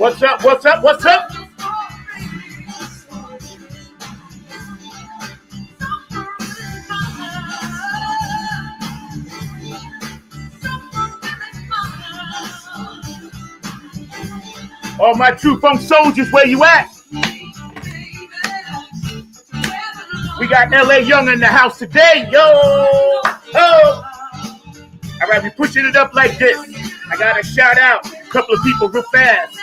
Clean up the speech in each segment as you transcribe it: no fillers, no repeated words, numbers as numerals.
What's up? What's up? What's up? All my true funk soldiers, where you at? We got LA Young in the house today, yo! Oh! All right, we pushing it up like this. I gotta shout out a couple of people real fast.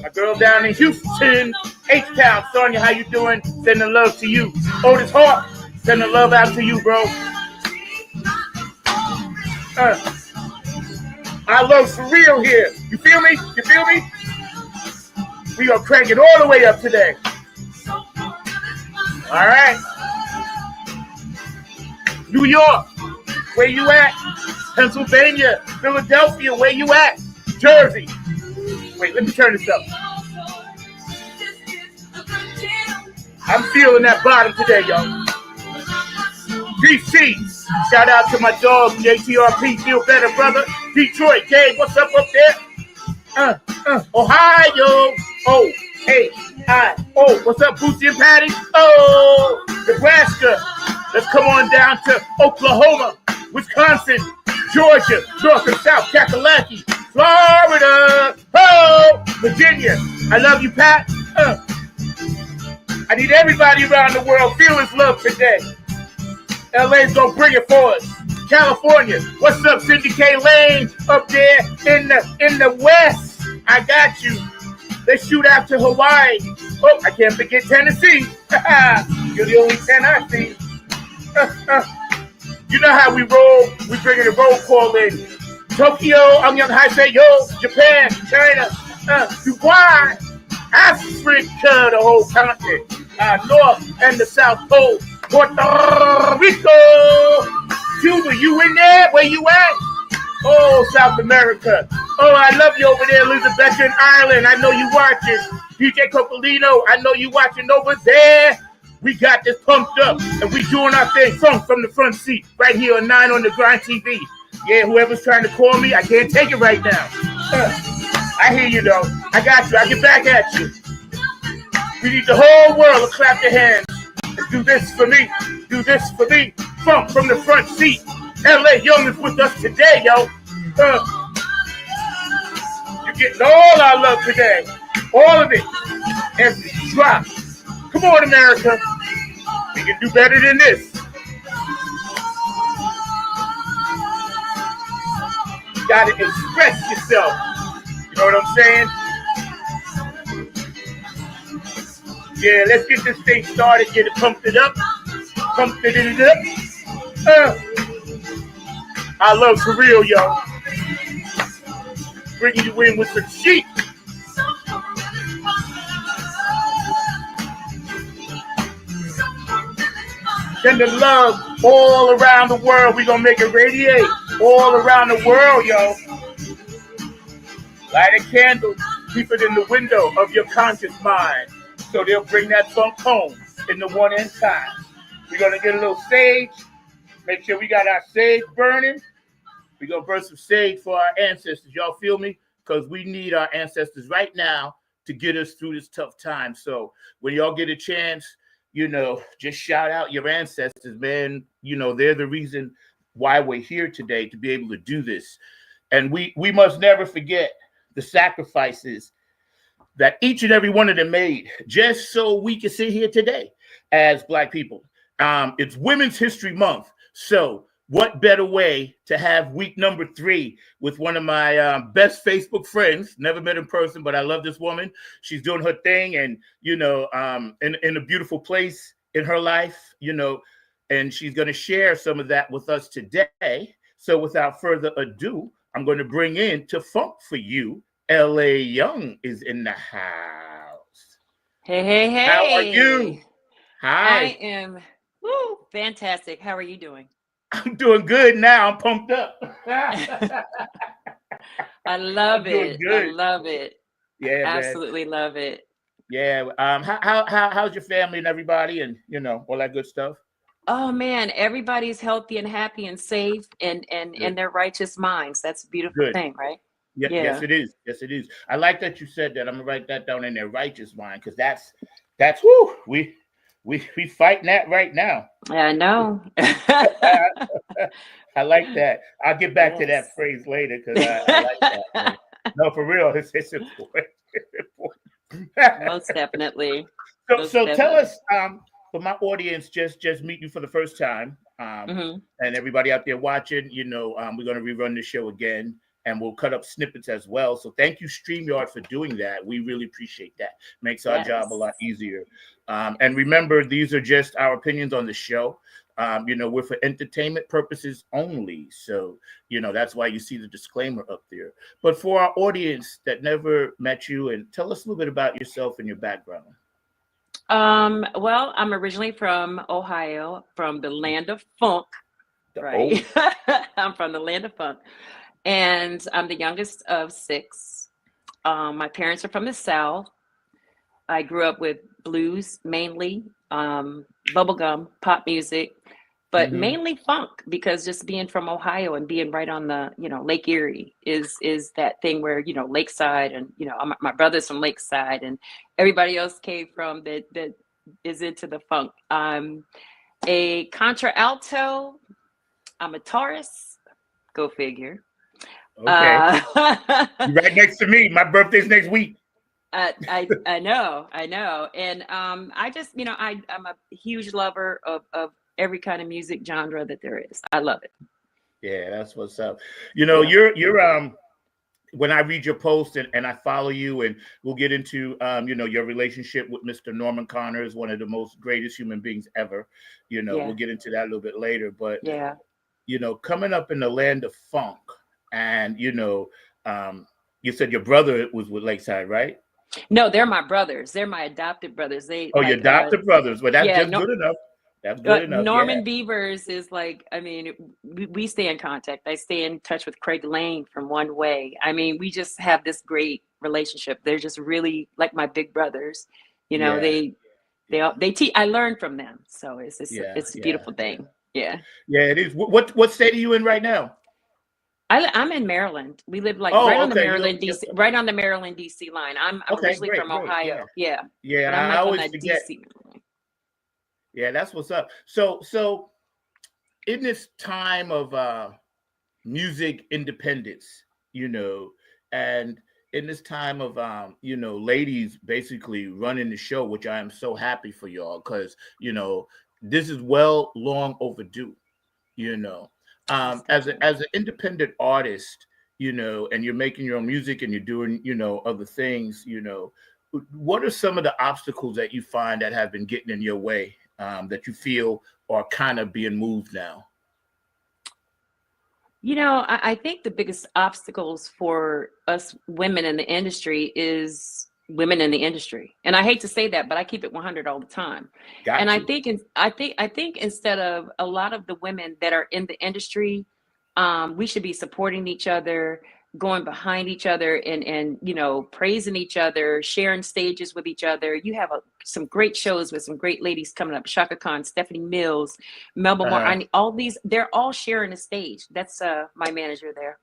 My girl down in Houston, H-Town, Sonia, how you doing? Sending love to you. Otis Hawk, sending love out to you, bro. I love for real here. You feel me? You feel me? We are cranking all the way up today. All right. New York, where you at? Pennsylvania, Philadelphia, where you at? Jersey. Wait, let me turn this up. I'm feeling that bottom today, yo. DC, shout out to my dog, JTRP, feel better, brother. Detroit, Gabe, what's up there? Ohio, oh, hey, oh, what's up, Boosie and Patty? Oh, Nebraska, let's come on down to Oklahoma, Wisconsin, Georgia, North and South, Kakalaki, Florida, oh, Virginia, I love you, Pat. I need everybody around the world feel his love today. LA's gonna bring it for us. California, what's up, Cindy K. Lane up there in the west? I got you. They shoot out to Hawaii. Oh, I can't forget Tennessee. You're the only 10 I see. You know how we roll. We bring in a roll call in. Tokyo, Young High say yo, Japan, China, Dubai, Africa, the whole continent, North and the South Pole, Puerto Rico, Cuba, you in there? Where you at? Oh, South America. Oh, I love you over there, Elizabeth in Ireland. I know you watching. DJ Copolino, I know you watching over there. We got this pumped up, and we doing our thing from the front seat, right here on 9 on the Grind TV. Yeah, whoever's trying to call me, I can't take it right now. I hear you, though. I got you. I get back at you. We need the whole world to clap their hands and do this for me. Do this for me. From the front seat. LA Young is with us today, yo. You're getting all our love today. All of it. Every drop. Come on, America. We can do better than this. You gotta express yourself. You know what I'm saying? Yeah, let's get this thing started. Get it pumped it up. Pumped it up. I love for real, yo. Bringing you in with some sheep. Sending love all around the world. We're going to make it radiate all around the world, yo. Light a candle. Keep it in the window of your conscious mind. So they'll bring that funk home in the one end time. We're going to get a little sage. Make sure we got our sage burning. We're going to burn some sage for our ancestors. Y'all feel me? Because we need our ancestors right now to get us through this tough time. So when y'all get a chance, you know, just shout out your ancestors, man. You know, they're the reason why we're here today, to be able to do this. And we must never forget the sacrifices that each and every one of them made just so we can sit here today as Black people. It's Women's History Month. So what better way to have week number 3 with one of my best Facebook friends. Never met in person, but I love this woman. She's doing her thing and, you know, in a beautiful place in her life, you know, and she's going to share some of that with us today. So without further ado, I'm going to bring in to Funk for You. LA Young is in the house. Hey, hey, hey. How are you? Hi. I am fantastic. How are you doing? I'm doing good now. I'm pumped up. I love it. Good. I love it. Yeah, absolutely man. Love it. Yeah. How's your family and everybody, and you know, all that good stuff? Oh man, everybody's healthy and happy and safe and in their righteous minds. That's a beautiful thing, right? Yeah, Yeah. yes, it is. Yes, it is. I like that you said that. I'm gonna write that down in their righteous mind because that's who we fighting that right now. I know. I like that. I'll get back to that Yes. phrase later because I like that, man. No, for real, it's important. It's important. Most definitely. so Most so tell definitely. us, for my audience, just meet you for the first time, Hmm. and everybody out there watching, we're gonna rerun the show again. And we'll cut up snippets as well. So thank you, StreamYard, for doing that. We really appreciate that. Makes our job a Yes. lot easier. And remember, these are just our opinions on the show. We're for entertainment purposes only. So, that's why you see the disclaimer up there. But for our audience that never met you, and tell us a little bit about yourself and your background. Well, I'm originally from Ohio, from the land of funk, Oh, right? I'm from the land of funk. And I'm the youngest of six. My parents are from the South. I grew up with blues mainly, bubblegum, pop music, but mm-hmm. mainly funk because just being from Ohio and being right on the, Lake Erie is that thing where, Lakeside and, my brother's from Lakeside and everybody else came from that is into the funk. I'm a contralto. I'm a Taurus. Go figure. Okay. Uh, You're right next to me. My birthday's next week. I know, and I just I'm a huge lover of every kind of music genre that there is. I love it. Yeah, that's what's up. Yeah, You're when I read your post and I follow you, and we'll get into your relationship with Mr. Norman Connors, one of the most greatest human beings ever. yeah, We'll get into that a little bit later. But yeah. coming up in the land of funk, and you said your brother was with Lakeside, right? No, they're my brothers. They're my adopted brothers. They Oh, your like adopted brothers. Well, that's yeah, just no, good enough. That's good enough. Yeah. Norman Beavers is like, I mean, we stay in contact. I stay in touch with Craig Lane from One Way. I mean, we just have this great relationship. They're just really like my big brothers. Yeah. They teach. I learn from them, so Yeah. it's a Yeah. beautiful thing. Yeah. Yeah. It is. What state are you in right now? I'm in Maryland. We live like right Oh, on the okay. Maryland DC, right on the Maryland DC line. I'm Okay. originally Great. from Great. Yeah. Ohio. Yeah, Yeah. but I'm I like on always that forget. DC. Yeah, that's what's up. So in this time of music independence, and in this time of ladies basically running the show, which I am so happy for y'all because this is long overdue. You know, Most as definitely. an independent artist, and you're making your own music and you're doing other things, what are some of the obstacles that you find that have been getting in your way, that you feel are kind of being moved now? I think the biggest obstacles for us women in the industry is women in the industry. And I hate to say that, but I keep it 100 all the time. And Got I to. think, I think instead of a lot of the women that are in the industry, we should be supporting each other, going behind each other and praising each other, sharing stages with each other. You have some great shows with some great ladies coming up: Shaka Khan, Stephanie Mills, Melba Moore. Uh-huh. All these, they're all sharing a stage. That's my manager there.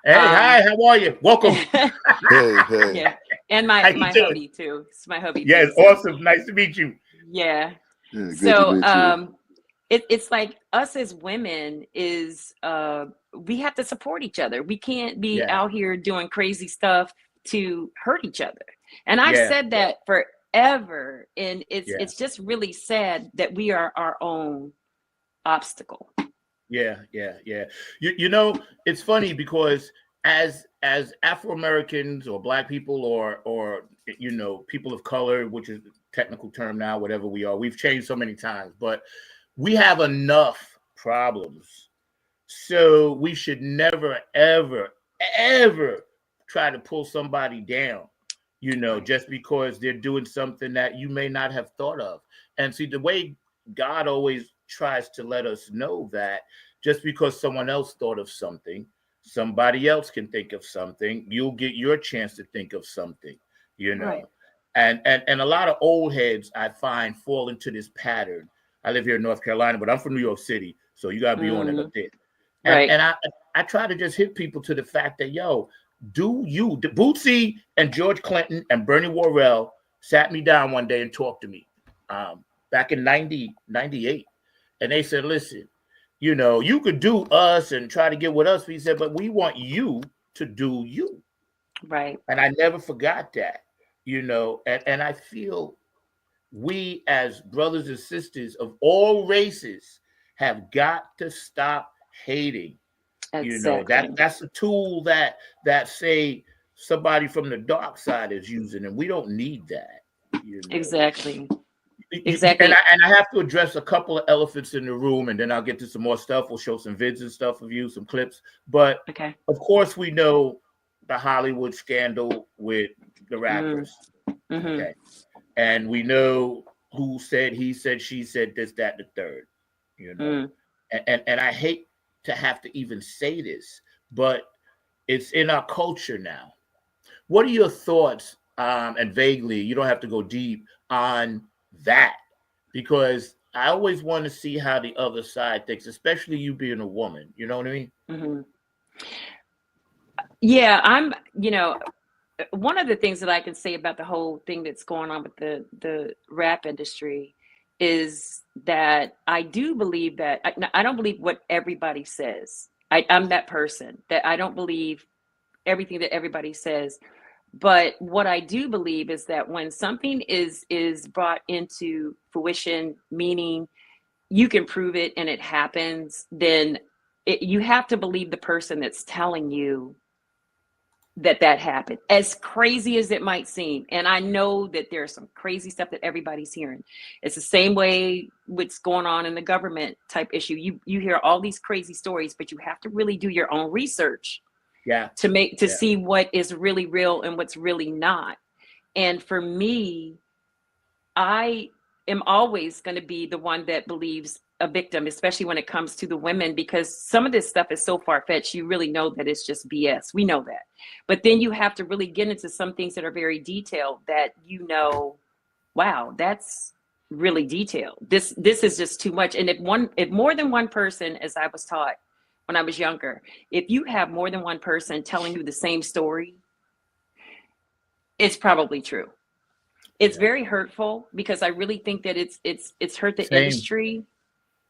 Hey, Um, hi, how are you? Welcome. Hey, hey. yeah, and How you my doing? hubby too. It's my hubby too. Yes, So awesome. Nice to meet you. yeah. Yeah, good to So meet you. it's like us as women is we have to support each other. We can't be Yeah, out here doing crazy stuff to hurt each other. And I've yeah, said that forever. And yeah, it's just really sad that we are our own obstacle. yeah. It's funny because as Afro Americans or Black people or people of color, which is the technical term now, whatever we are, we've changed so many times, but we have enough problems. So we should never, ever, ever try to pull somebody down, Right. just because they're doing something that you may not have thought of. And see, the way God always tries to let us know that just because someone else thought of something, somebody else can think of something, you'll get your chance to think of something, you Right. know. And a lot of old heads I find fall into this pattern. I live here in North Carolina, but I'm from New York City, so you gotta be on it a Mm, bit. And right. and I try to just hit people to the fact that, yo, Do you? Bootsy and George Clinton and Bernie Worrell sat me down one day and talked to me back in 98. And they said, listen, you know, you could do us and try to get with us. He said, but we want you to do you. Right. And I never forgot that, you know, and I feel we as brothers and sisters of all races have got to stop hating. Exactly. You know, that's a tool that say somebody from the dark side is using, and we don't need that. You know? Exactly. And I have to address a couple of elephants in the room, and then I'll get to some more stuff. We'll show some vids and stuff of you, some clips. But okay. Of course, we know the Hollywood scandal with the rappers. Mm-hmm. Okay. And we know who said, he said, she said, this, that, the third. You know, and I hate to have to even say this, but it's in our culture now. What are your thoughts, and vaguely, you don't have to go deep, on that? Because I always want to see how the other side thinks, especially you being a woman. You know what I mean? Mm-hmm. Yeah, you know, one of the things that I can say about the whole thing that's going on with the rap industry is that I do believe that I don't believe what everybody says. I'm that person that I don't believe everything that everybody says. But what I do believe is that when something is brought into fruition, meaning you can prove it and it happens, then you have to believe the person that's telling you that happened, as crazy as it might seem. And I know that there's some crazy stuff that everybody's hearing. It's the same way what's going on in the government type issue. You hear all these crazy stories, but you have to really do your own research to see what is really real and what's really not. And for me, I am always going to be the one that believes a victim, especially when it comes to the women, because some of this stuff is so far-fetched. You really know that it's just BS. We know that. But then you have to really get into some things that are very detailed that, you know, wow, that's really detailed. This is just too much. And if more than one person, as I was taught when I was younger, if you have more than one person telling you the same story, it's probably true. It's very hurtful, because I really think that it's hurt the industry.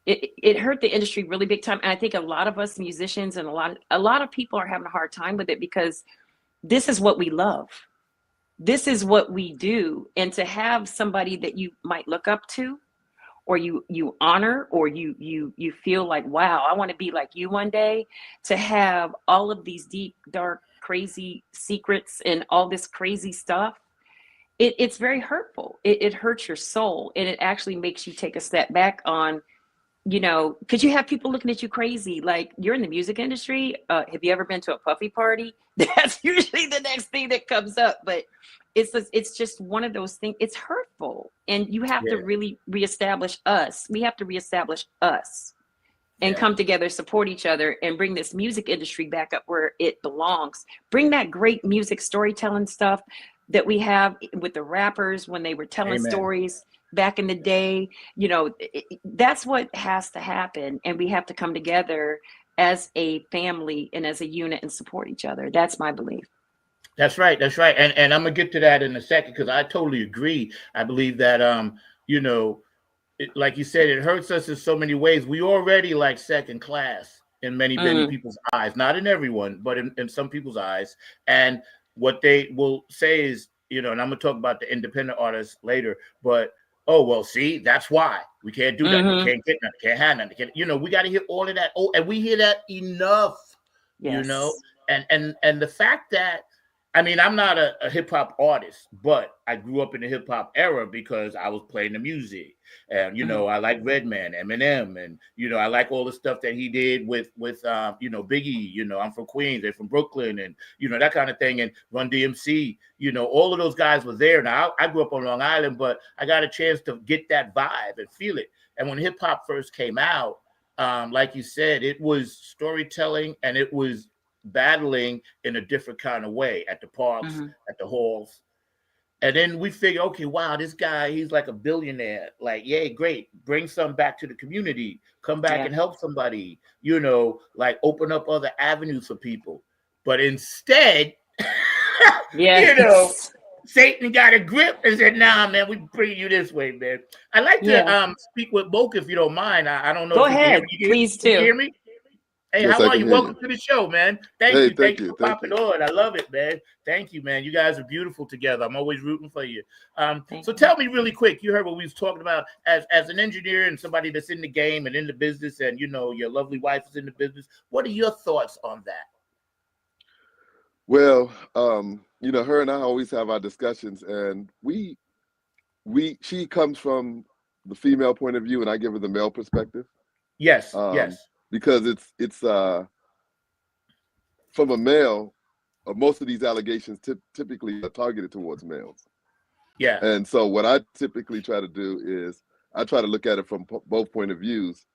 It hurt the industry really big time. And I think a lot of us musicians and a lot of people are having a hard time with it, because this is what we love. This is what we do. And to have somebody that you might look up to, or you honor, or you feel like, wow, I want to be like you one day, to have all of these deep, dark, crazy secrets and all this crazy stuff, it's very hurtful. It hurts your soul, and it actually makes you take a step back on, you know, because you have people looking at you crazy. Like, you're in the music industry. Have you ever been to a puffy party? That's usually the next thing that comes up. But it's just one of those things. It's hurtful, and you have to really reestablish us. We have to reestablish us and come together, support each other, and bring this music industry back up where it belongs. Bring that great music storytelling stuff that we have with the rappers when they were telling stories back in the day. You know, that's what has to happen. And we have to come together as a family and as a unit and support each other. That's my belief. That's right. That's right. And I'm going to get to that in a second, because I totally agree. I believe that, you know, like you said, it hurts us in so many ways. We already like second class in many people's eyes, not in everyone, but in some people's eyes. And what they will say is, you know, and I'm going to talk about the independent artists later, but, oh, well, see, that's why we can't do that. We can't get nothing, can't have nothing. You know, we got to hear all of that. Oh, and we hear that enough, you know, and the fact that, I mean, I'm not a hip hop artist, but I grew up in the hip hop era because I was playing the music. And, you know, I like Redman, Eminem, and, you know, I like all the stuff that he did with you know, Biggie. You know, I'm from Queens, they're from Brooklyn, and, you know, that kind of thing. And Run DMC, you know, all of those guys were there. Now, I grew up on Long Island, but I got a chance to get that vibe and feel it. And when hip hop first came out, like you said, it was storytelling, and it was battling in a different kind of way at the parks, at the halls. And then we figure, okay, wow, this guy, he's like a billionaire. Like, yay, great. Bring some back to the community. Come back and help somebody, you know, like open up other avenues for people. But instead, Yeah. you know, Satan got a grip and said, "Nah, man, we bring you this way, man." I'd like to speak with Boca if you don't mind. I don't know Go if you can hear ahead, me. please Can you hear do. me? Hey, Yes, how I are can you? hear Welcome you. to the show, man. Thank Hey, you. Thank thank you you. for Thank popping you. on. I love it, man. Thank you, man. You guys are beautiful together. I'm always rooting for you. Thank So you. tell me really quick. You heard what we was talking about as an engineer and somebody that's in the game and in the business, and you know your lovely wife is in the business. What are your thoughts on that? Well, you know, her and I always have our discussions, and she comes from the female point of view, and I give her the male perspective. Yes, yes, Because it's from a male, most of these allegations typically are targeted towards males. yeah, And so what I typically try to do is I try to look at it from both point of views.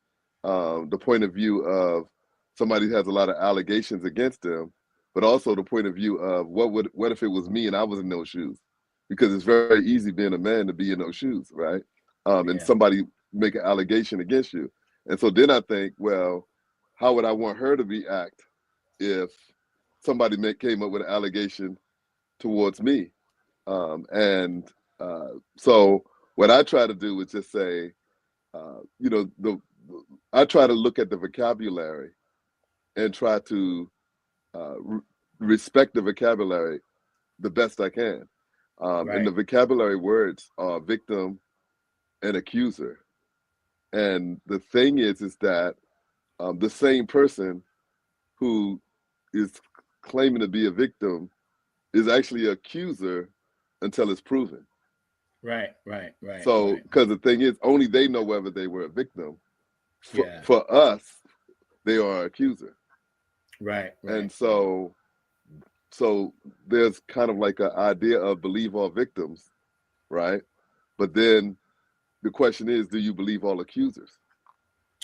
The point of view of somebody who has a lot of allegations against them, but also the point of view of what if it was me and I was in those shoes? Because it's very easy being a man to be in those shoes, right? And yeah, somebody make an allegation against you. And so then I think, well, how would I want her to react if somebody came up with an allegation towards me? And so what I try to do is just say, you know, I try to look at the vocabulary and try to respect the vocabulary the best I can. And right, the vocabulary words are victim and accuser. And the thing is that the same person who is claiming to be a victim is actually an accuser until it's proven. right, right, right, So, right. because the thing is, only they know whether they were a victim. Yeah, For us, they are an accuser. right, And right. so there's kind of like an idea of believe all victims, right? But then the question is, do you believe all accusers?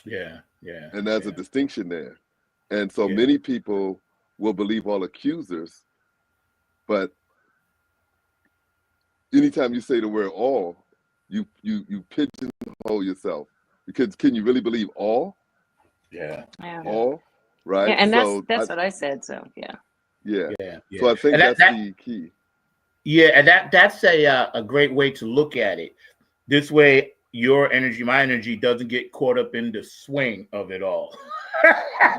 Yeah, yeah, And there's a yeah, distinction there. And so yeah. many people will believe all accusers, but anytime you say the word all, you pigeonhole yourself. Because can you really believe all? Yeah, Yeah. yeah, All, Yeah, right? and So that's what I said. So yeah. yeah. yeah, yeah. So I think And that's the key. yeah, and that's a great way to look at it. This way, your energy, my energy, doesn't get caught up in the swing of it all.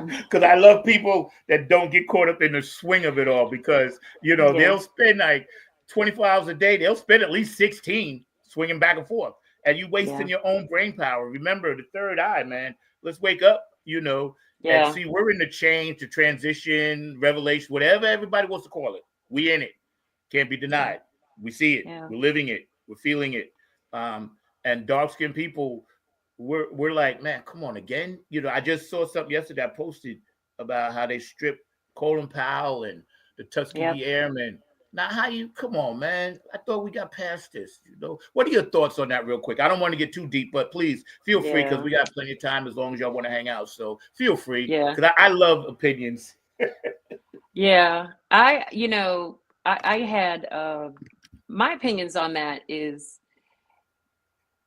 Because I love people that don't get caught up in the swing of it all. Because you know Yeah. they'll spend like 24 hours a day. They'll spend at least 16 swinging back and forth, and you wasting Yeah. your own brain power. Remember the third eye, man. Let's wake up. You know, and Yeah. see we're in the change, the transition, revelation, whatever everybody wants to call it. We in it. Can't be Yeah. denied. We see it. Yeah. We're living it. We're feeling it. And dark skinned people, we're like, man, come on again. You know, I just saw something yesterday. I posted about how they stripped Colin Powell and the Yep. Tuskegee Airmen. Now, how you come on, man? I thought we got past this. You know, what are your thoughts on that, real quick? I don't want to get too deep, but please feel free because Yeah. we got plenty of time as long as y'all want to hang out. So feel free Yeah. because I love opinions. Yeah. I had my opinions on that is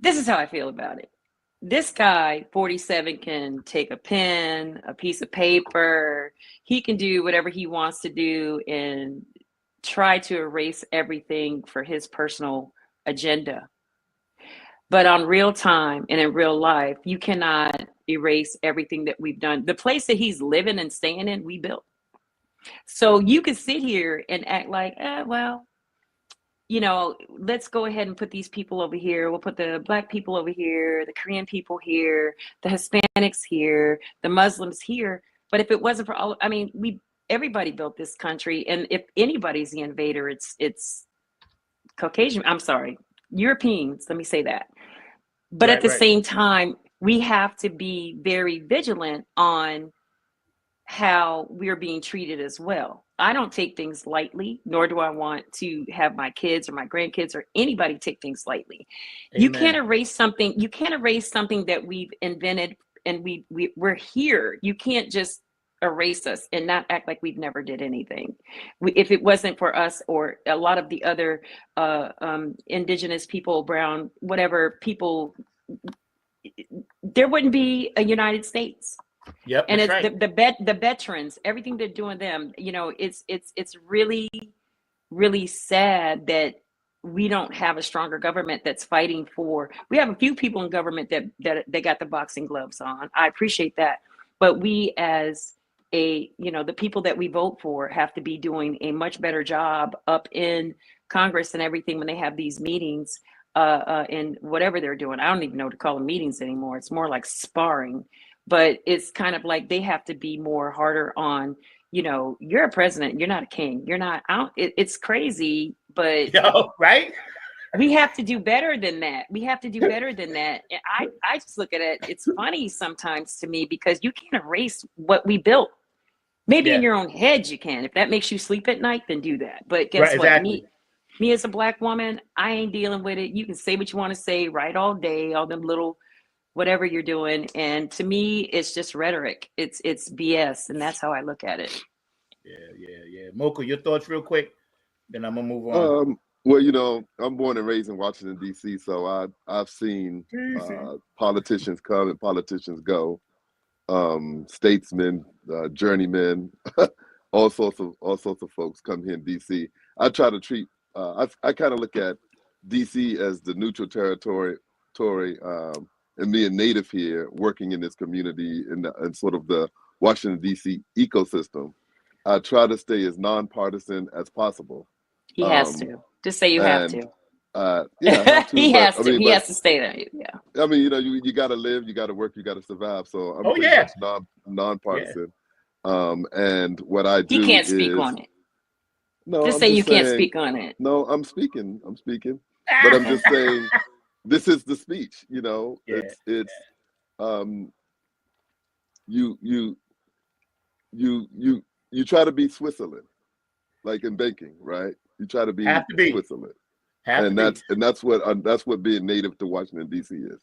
this is how I feel about it. This guy, 47, can take a pen, a piece of paper, he can do whatever he wants to do and try to erase everything for his personal agenda. But on real time and in real life, you cannot erase everything that we've done. The place that he's living and staying in, we built. So you could sit here and act like, well, let's go ahead and put these people over here. We'll put the Black people over here, the Korean people here, the Hispanics here, the Muslims here. But if it wasn't for all, I mean, everybody built this country. And if anybody's the invader, it's Caucasian. I'm sorry, Europeans. Let me say that. But at Right, the right. same time, we have to be very vigilant on how we're being treated as well. I don't take things lightly, nor do I want to have my kids or my grandkids or anybody take things lightly. You can't Amen. erase something. You can't erase something that we've invented and we're here. You can't just erase us and not act like we've never did anything. If it wasn't for us or a lot of the other indigenous people, brown, whatever people, there wouldn't be a United States. Yep, And that's it's right. the veterans, everything they're doing them, you know, it's really, really sad that we don't have a stronger government that's fighting for. We have a few people in government that they got the boxing gloves on. I appreciate that. But we as the people that we vote for have to be doing a much better job up in Congress and everything when they have these meetings in whatever they're doing. I don't even know what to call them meetings anymore. It's more like sparring, but it's kind of like they have to be more harder on, you're a president, you're not a king, you're not out. It's crazy, but Right? we have to do better than that. We have to do better than that. And I just look at it. It's funny sometimes to me because you can't erase what we built. Maybe in Yeah. your own head you can. If that makes you sleep at night, then do that. But Right, guess what? exactly. Me as a Black woman, I ain't dealing with it. You can say what you want to say, right, all day, all them little whatever you're doing. And to me, it's just rhetoric. It's BS, and that's how I look at it. Yeah. Mocha, your thoughts real quick, then I'm gonna move on. Well, I'm born and raised in Washington, D.C., so I've seen politicians come and politicians go, statesmen, journeymen, all sorts of folks come here in D.C. I try to treat I kind of look at D.C. as the neutral territory, and being native here, working in this community in sort of the Washington D.C. ecosystem. I try to stay as nonpartisan as possible. He has to. Just say you have And to. yeah, I have to. He but has I to. mean, He but has to stay there. Yeah. I mean, you got to live, you got to work, you got to survive. So I'm Oh pretty yeah. much nonpartisan. And what I He do can't speak is on it. no, Just I'm say you just can't saying speak on it. no. I'm speaking, but I'm just saying this is the speech. Yeah. It's you you you try to be Switzerland, like in banking, right? You try to be Have to be. Switzerland, Have to and be. that's what being native to Washington D.C. is.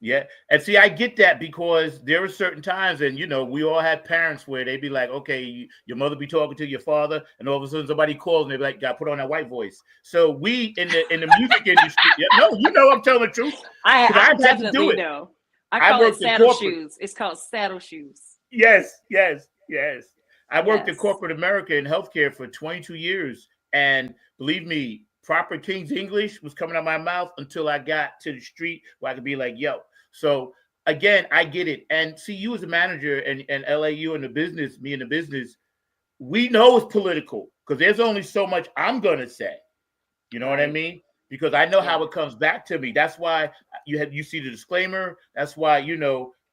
Yeah. And see, I get that because there are certain times, and we all had parents where they'd be like, okay, your mother be talking to your father, and all of a sudden somebody calls and they'd be like, got put on that white voice. So we in the music industry, I'm telling the truth. I I've had to do definitely it. know. I call it worked in saddle corporate. shoes. It's called saddle shoes. Yes. I worked in Yes. corporate America in healthcare for 22 years. And believe me, proper King's English was coming out of my mouth until I got to the street where I could be like, yo. So again, I get it. And see, you as a manager and LAU in the business, me in the business, we know it's political because there's only so much I'm going to say. You know what I mean? Because I know how it comes back to me. That's why you see the disclaimer. That's why,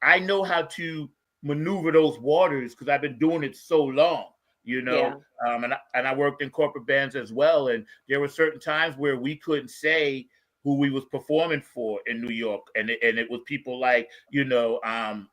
I know how to maneuver those waters because I've been doing it so long, and I worked in corporate bands as well. And there were certain times where we couldn't say who we was performing for in New York. And it was people like, Whoopi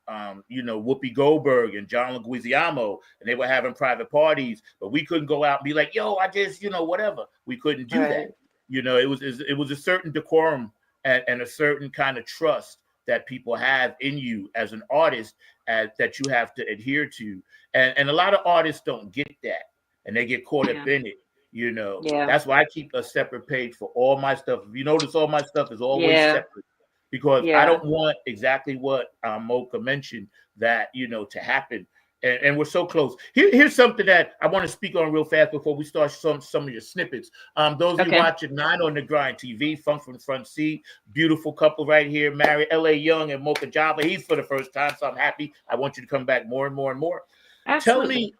Goldberg and John Leguizamo, and they were having private parties, but we couldn't go out and be like, yo, I just, whatever. We couldn't do that. It was a certain decorum and a certain kind of trust that people have in you as an artist that you have to adhere to. And a lot of artists don't get that and they get caught up in it. That's why I keep a separate page for all my stuff. If you notice, all my stuff is always separate because I don't want exactly what Mocha mentioned that, to happen. And we're so close. Here's something that I want to speak on real fast before we start some of your snippets. Those of you watching 9 on the Grind TV, Funk from the Front Seat, beautiful couple right here, married L.A. Young and Mocha Java. He's for the first time, so I'm happy. I want you to come back more and more and more. Absolutely.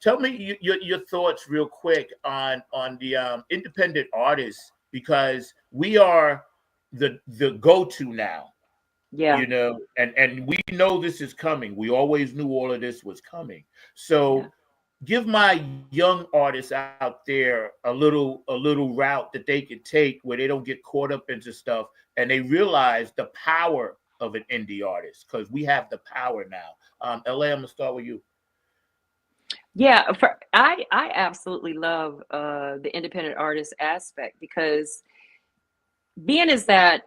Tell me your thoughts real quick on the independent artists because we are the go-to now. Yeah. And we know this is coming. We always knew all of this was coming. So give my young artists out there a little route that they could take where they don't get caught up into stuff and they realize the power of an indie artist because we have the power now. LA, I'm gonna start with you. Yeah, I absolutely love the independent artist aspect because being is that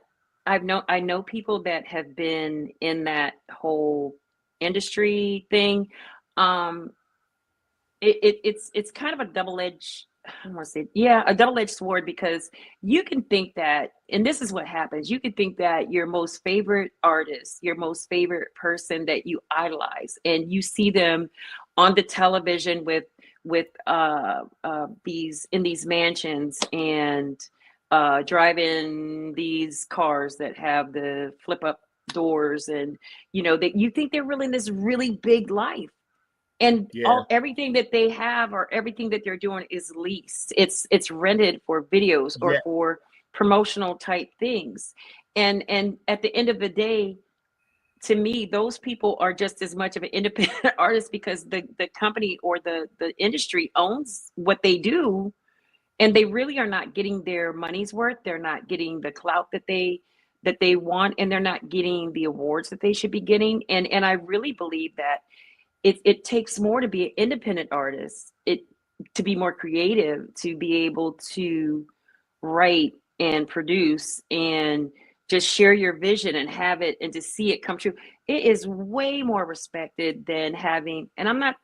I know people that have been in that whole industry thing. It's kind of a double-edged I don't want to say, yeah, a double-edged sword, because you can think that, and this is what happens, you can think that your most favorite artist, your most favorite person that you idolize, and you see them on the television with these in these mansions and driving these cars that have the flip up doors, and that you think they're really in this really big life, and Yeah. everything that they have or everything that they're doing is leased. It's rented for videos or Yeah. for promotional type things. And at the end of the day, to me, those people are just as much of an independent artist, because the company or the industry owns what they do, and they really are not getting their money's worth. They're not getting the clout that they want, and they're not getting the awards that they should be getting. And I really believe that it takes more to be an independent artist, to be more creative, to be able to write and produce and just share your vision and have it, and to see it come true. It is way more respected than having, and I'm not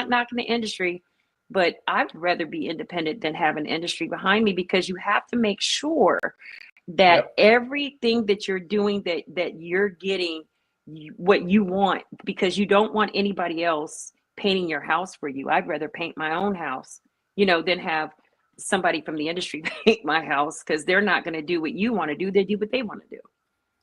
knocking the industry, but I'd rather be independent than have an industry behind me, because you have to make sure that Yep. everything that you're doing, that you're getting what you want, because you don't want anybody else painting your house for you. I'd rather paint my own house, than have somebody from the industry paint my house, because they're not going to do what you want to do. They do what they want to do.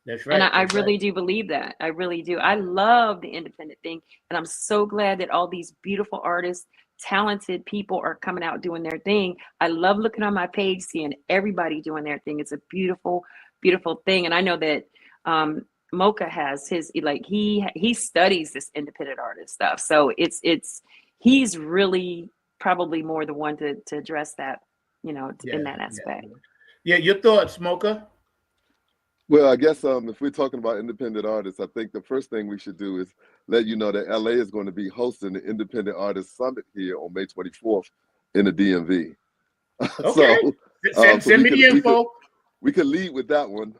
That's right. And I That's really right. do believe that. I really do. I love the independent thing. And I'm so glad that all these beautiful artists, talented people are coming out doing their thing. I love looking on my page, seeing everybody doing their thing. It's a beautiful, beautiful thing. And I know that Mocha has his, like, he studies this independent artist stuff. So he's really probably more the one to address that, in that aspect. Yeah. Your thoughts, Mocha? Well, I guess if we're talking about independent artists, I think the first thing we should do is let you know that LA is going to be hosting the Independent Artists Summit here on May 24th in the DMV. Okay. So send me the info. We could lead with that one.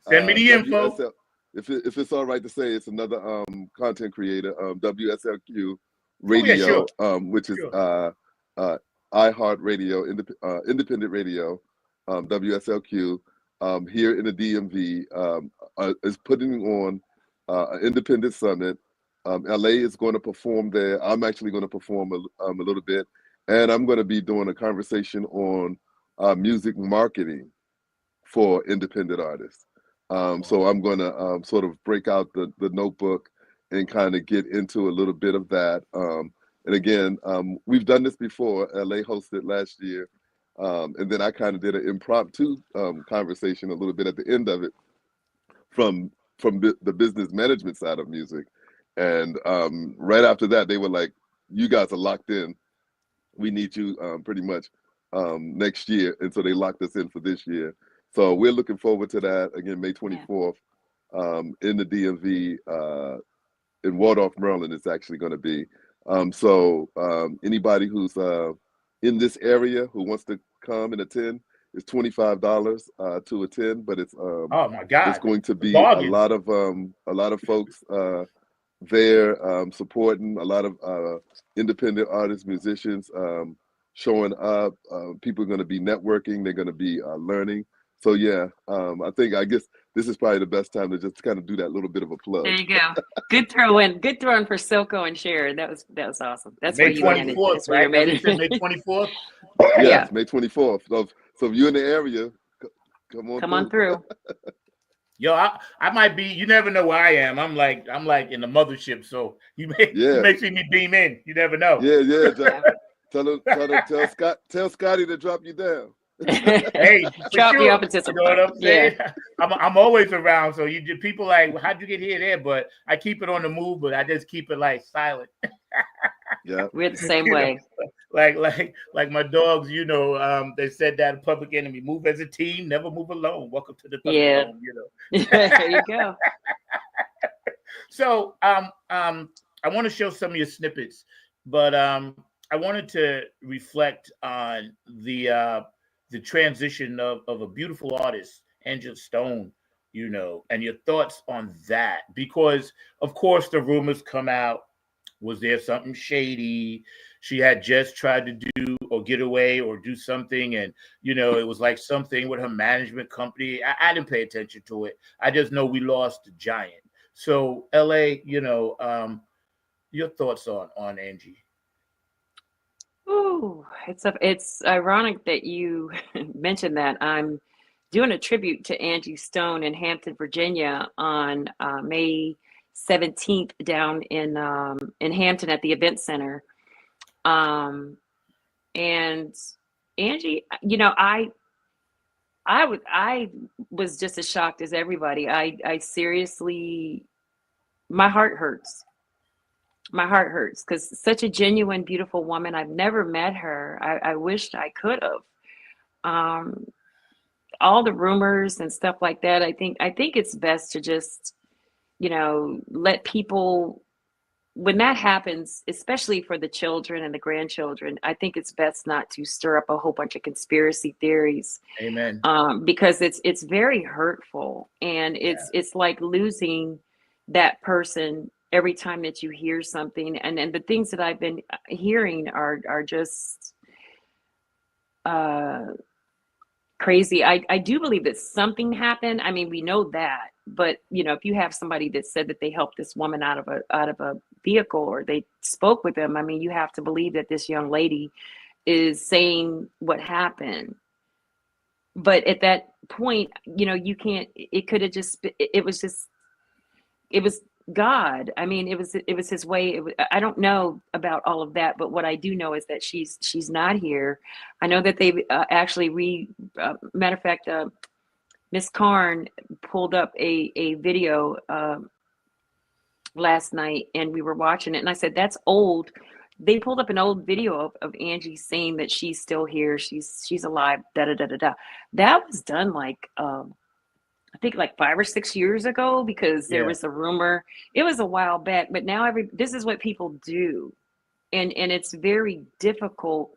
Send me the info. WSL, if it's all right to say, it's another content creator, WSLQ Radio, which is iHeart Radio, independent radio, WSLQ. Here in the DMV is putting on an independent summit. LA is going to perform there. I'm actually going to perform a little bit, and I'm going to be doing a conversation on music marketing for independent artists. So I'm going to sort of break out the notebook and kind of get into a little bit of that. And again, we've done this before. LA hosted last year. And then I kind of did an impromptu conversation a little bit at the end of it from the business management side of music. And right after that, they were like, you guys are locked in. We need you pretty much next year. And so they locked us in for this year. So we're looking forward to that. Again, May 24th in the DMV in Waldorf, Maryland, it's actually going to be. So anybody who's in this area who wants to come and attend, it's $25 to attend, but it's oh my God, it's going to be bargain. a lot of folks there supporting, a lot of independent artists, musicians showing up. People are going to be networking. They're going to be learning. So yeah, I guess this is probably the best time to just kind of do that little bit of a plug. There you go. Good throw in for Silco and Sharon. That was awesome. That's May where you managed. 24th, That's where right? you made May it. 24th. Yes, May 24th. So if you're in the area, come on through. Yo, I might be. You never know where I am. I'm like in the mothership. So you may see me beam in. You never know. Yeah. Tell Scotty to drop you down. Hey, drop you up into some. You know what I'm saying? Yeah. I'm always around. So people like, well, how'd you get here there? But I keep it on the move, but I just keep it like silent. Yeah, we're the same way. Like my dogs, they said that in Public Enemy: move as a team, never move alone. Welcome to the Thunderdome. There you go. So I want to show some of your snippets, but I wanted to reflect on the transition of a beautiful artist, Angel Stone, and your thoughts on that, because of course the rumors come out. Was there something shady? She had just tried to do or get away or do something, and it was like something with her management company. I didn't pay attention to it. I just know we lost a giant. So LA, your thoughts on Angie? Ooh, it's ironic that you mentioned that. I'm doing a tribute to Angie Stone in Hampton, Virginia on May 17th down in Hampton at the Event Center. And Angie, I was just as shocked as everybody. I seriously, my heart hurts. My heart hurts because such a genuine, beautiful woman. I've never met her. I wished I could have. Um, all the rumors and stuff like that. I think it's best to just, let people, when that happens, especially for the children and the grandchildren, I think it's best not to stir up a whole bunch of conspiracy theories. Amen. Because it's very hurtful, and it's like losing that person every time that you hear something. And the things that I've been hearing are just crazy. I do believe that something happened. I mean, we know that, but if you have somebody that said that they helped this woman out of a vehicle, or they spoke with them, I mean, you have to believe that this young lady is saying what happened. But at that point, you can't, it could have just, it was God. I mean, it was his way. I don't know about all of that, but what I do know is that she's not here. I know that they actually matter of fact, Miss Karn pulled up a video last night, and we were watching it, and I said, that's old. They pulled up an old video of Angie saying that she's still here, she's alive, da da da da da. That was done like I think like 5 or 6 years ago, because there was a rumor. It was a while back, but now this is what people do, and it's very difficult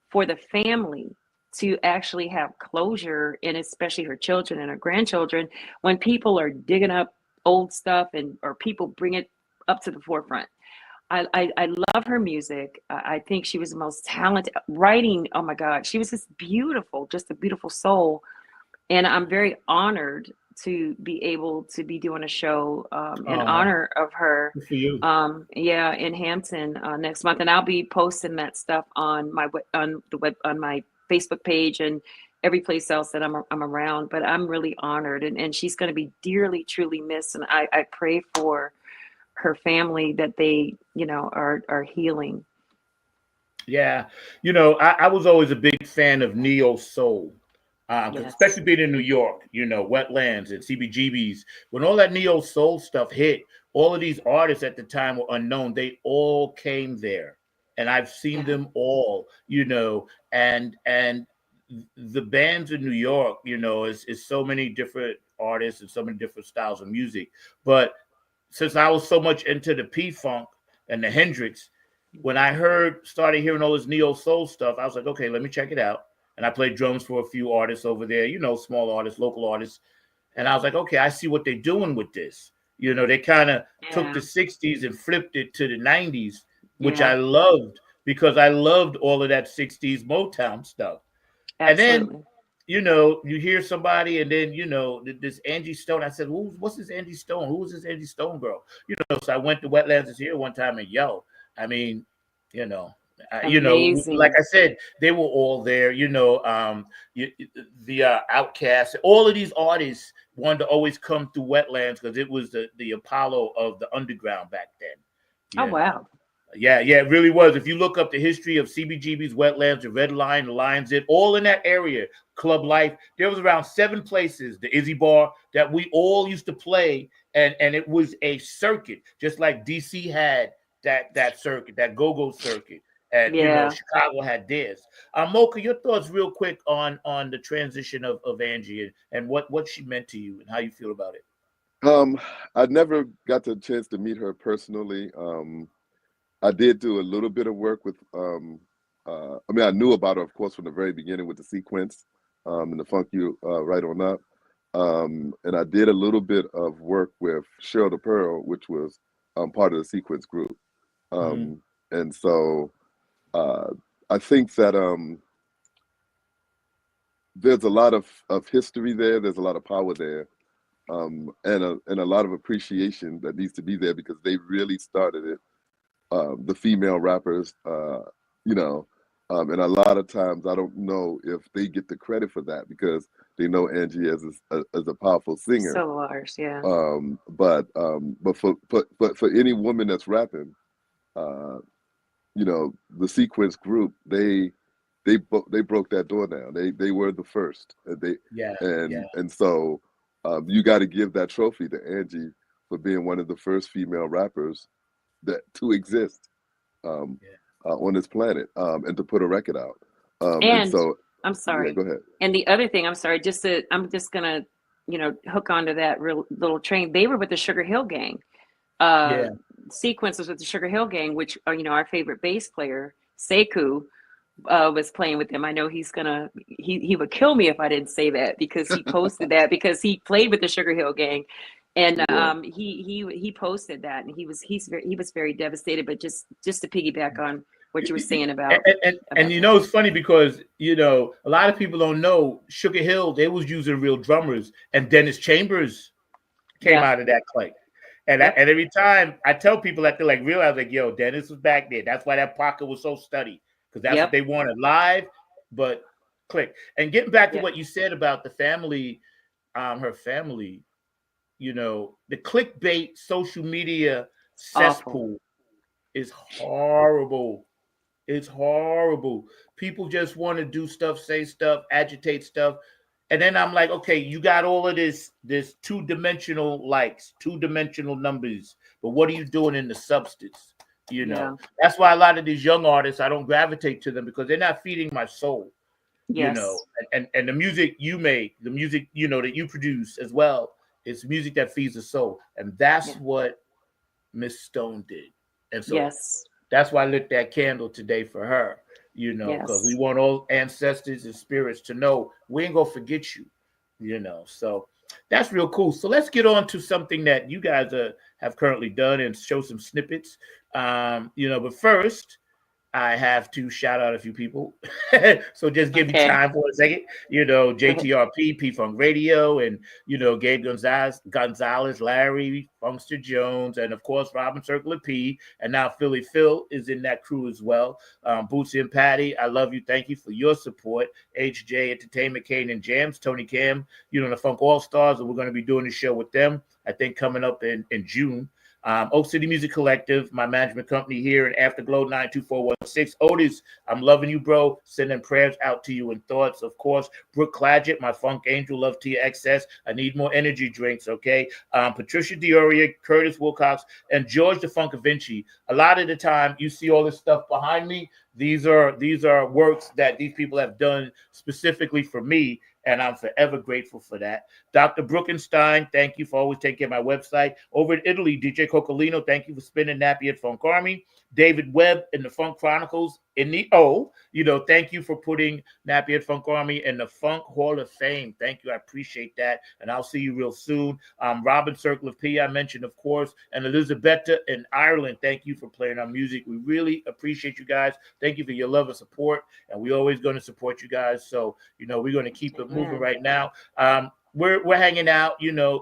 for the family to actually have closure, and especially her children and her grandchildren, when people are digging up old stuff or people bring it up to the forefront. I love her music. I think she was the most talented writing. Oh my God, she was just beautiful, just a beautiful soul. And I'm very honored to be able to be doing a show in honor of her. Good for you. In Hampton next month, and I'll be posting that stuff on my Facebook page and every place else that I'm around. But I'm really honored, and she's going to be dearly, truly missed. And I pray for her family that they, are healing. Yeah, I was always a big fan of neo soul. Especially being in New York, Wetlands and CBGBs. When all that neo soul stuff hit, all of these artists at the time were unknown. They all came there, and I've seen them all, and the bands in New York, is so many different artists and so many different styles of music. But since I was so much into the P-Funk and the Hendrix, when I started hearing all this neo soul stuff, I was like, okay, let me check it out. And I played drums for a few artists over there, small artists, local artists. And I was like, okay, I see what they're doing with this. They kind of took the 60s and flipped it to the 90s, which I loved, because I loved all of that 60s Motown stuff. Absolutely. And then, you hear somebody, and then, this Angie Stone. I said, what's this Angie Stone? Who was this Angie Stone girl? So I went to Wetlands this year one time, and I mean, Amazing. like I said, they were all there. The Outcasts, all of these artists wanted to always come through Wetlands because it was the Apollo of the underground back then. Oh wow. Yeah, it really was. If you look up the history of CBGB's, Wetlands, the Red Line, the Lions Den, all in that area, Club Life, there was around 7 places, the Izzy Bar, that we all used to play, and it was a circuit, just like DC had that circuit, that go-go circuit. And Chicago had theirs. Mocha, your thoughts real quick on the transition of Angie and what she meant to you and how you feel about it. I never got the chance to meet her personally. I did do a little bit of work with, I knew about her, of course, from the very beginning with the Sequence and the Funk You Right On Up. And I did a little bit of work with Cheryl the Pearl, which was part of the Sequence group. And so I think that there's a lot of history there. There's a lot of power there, and a lot of appreciation that needs to be there because they really started it. The female rappers, you know, and a lot of times I don't know if they get the credit for that because they know Angie as a powerful singer. So large, yeah. But for any woman that's rapping, you know, the Sequence group, they broke that door down. They were the first. And so you got to give that trophy to Angie for being one of the first female rappers that to exist on this planet and to put a record out. And so I'm sorry. Yeah, go ahead. And the other thing, I'm sorry, I'm just gonna, hook onto that real little train. They were with the Sugar Hill Gang. Sequence was with the Sugar Hill Gang, which our favorite bass player, Sekou, was playing with them. I know he would kill me if I didn't say that because he posted that because he played with the Sugar Hill Gang. And he posted that, and he was very devastated. But just to piggyback on what you were saying about and it's funny because a lot of people don't know Sugar Hill, they was using real drummers, and Dennis Chambers came out of that clay. And and every time I tell people that, they realize yo, Dennis was back there. That's why that pocket was so studied, because that's what they wanted live. But click. And getting back to what you said about the family, her family. The clickbait social media cesspool is horrible. It's horrible. People just want to do stuff, say stuff, agitate stuff. And then I'm like, okay, you got all of this two-dimensional likes, two-dimensional numbers, but what are you doing in the substance? That's why a lot of these young artists, I don't gravitate to them because they're not feeding my soul. And the music you make, the music, that you produce as well, it's music that feeds the soul. And that's what Miss Stone did. And so that's why I lit that candle today for her, because we want all ancestors and spirits to know we ain't going to forget you, So that's real cool. So let's get on to something that you guys have currently done and show some snippets. But first, I have to shout out a few people. So just give me time for a second. JTRP, P-Funk Radio, and, Gabe Gonzalez, Larry, Funkster Jones, and, of course, Robin Circle of P. And now Philly Phil is in that crew as well. Bootsy and Patty, I love you. Thank you for your support. HJ Entertainment, Kane and Jams, Tony Cam, the Funk All-Stars, and we're going to be doing the show with them, I think, coming up in June. Oak City Music Collective, my management company here in Afterglow 92416. Otis, I'm loving you, bro. Sending prayers out to you and thoughts, of course. Brooke Clagett, my funk angel, love to your excess. I need more energy drinks, okay? Patricia Dioria, Curtis Wilcox, and George the Funk Vinci. A lot of the time, you see all this stuff behind me. These are works that these people have done specifically for me, and I'm forever grateful for that. Dr. Brookenstein, thank you for always taking care of my website. Over in Italy, DJ Coccolino, thank you for spinning Nappy at Funk Army. David Webb in the Funk Chronicles in the thank you for putting Nappy at Funk Army in the Funk Hall of Fame. Thank you. I appreciate that. And I'll see you real soon. Robin Circle of P, I mentioned, of course, and Elizabetta in Ireland. Thank you for playing our music. We really appreciate you guys. Thank you for your love and support. And we're always going to support you guys. So, we're going to keep it moving right now. We're hanging out,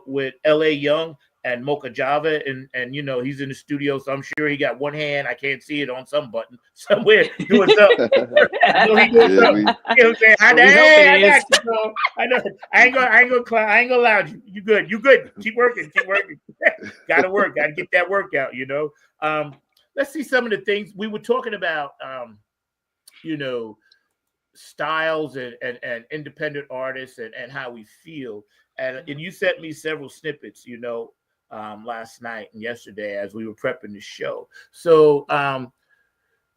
with LA Young and Mocha Java, and he's in the studio, so I'm sure he got one hand. I can't see it on some button somewhere doing something. He doing something. You know what I'm saying? I got you, bro. I know. I ain't gonna allow you. You good. Keep working. Gotta work. Gotta get that workout. Let's see some of the things we were talking about. Styles and independent artists and how we feel. And you sent me several snippets, last night and yesterday as we were prepping the show. So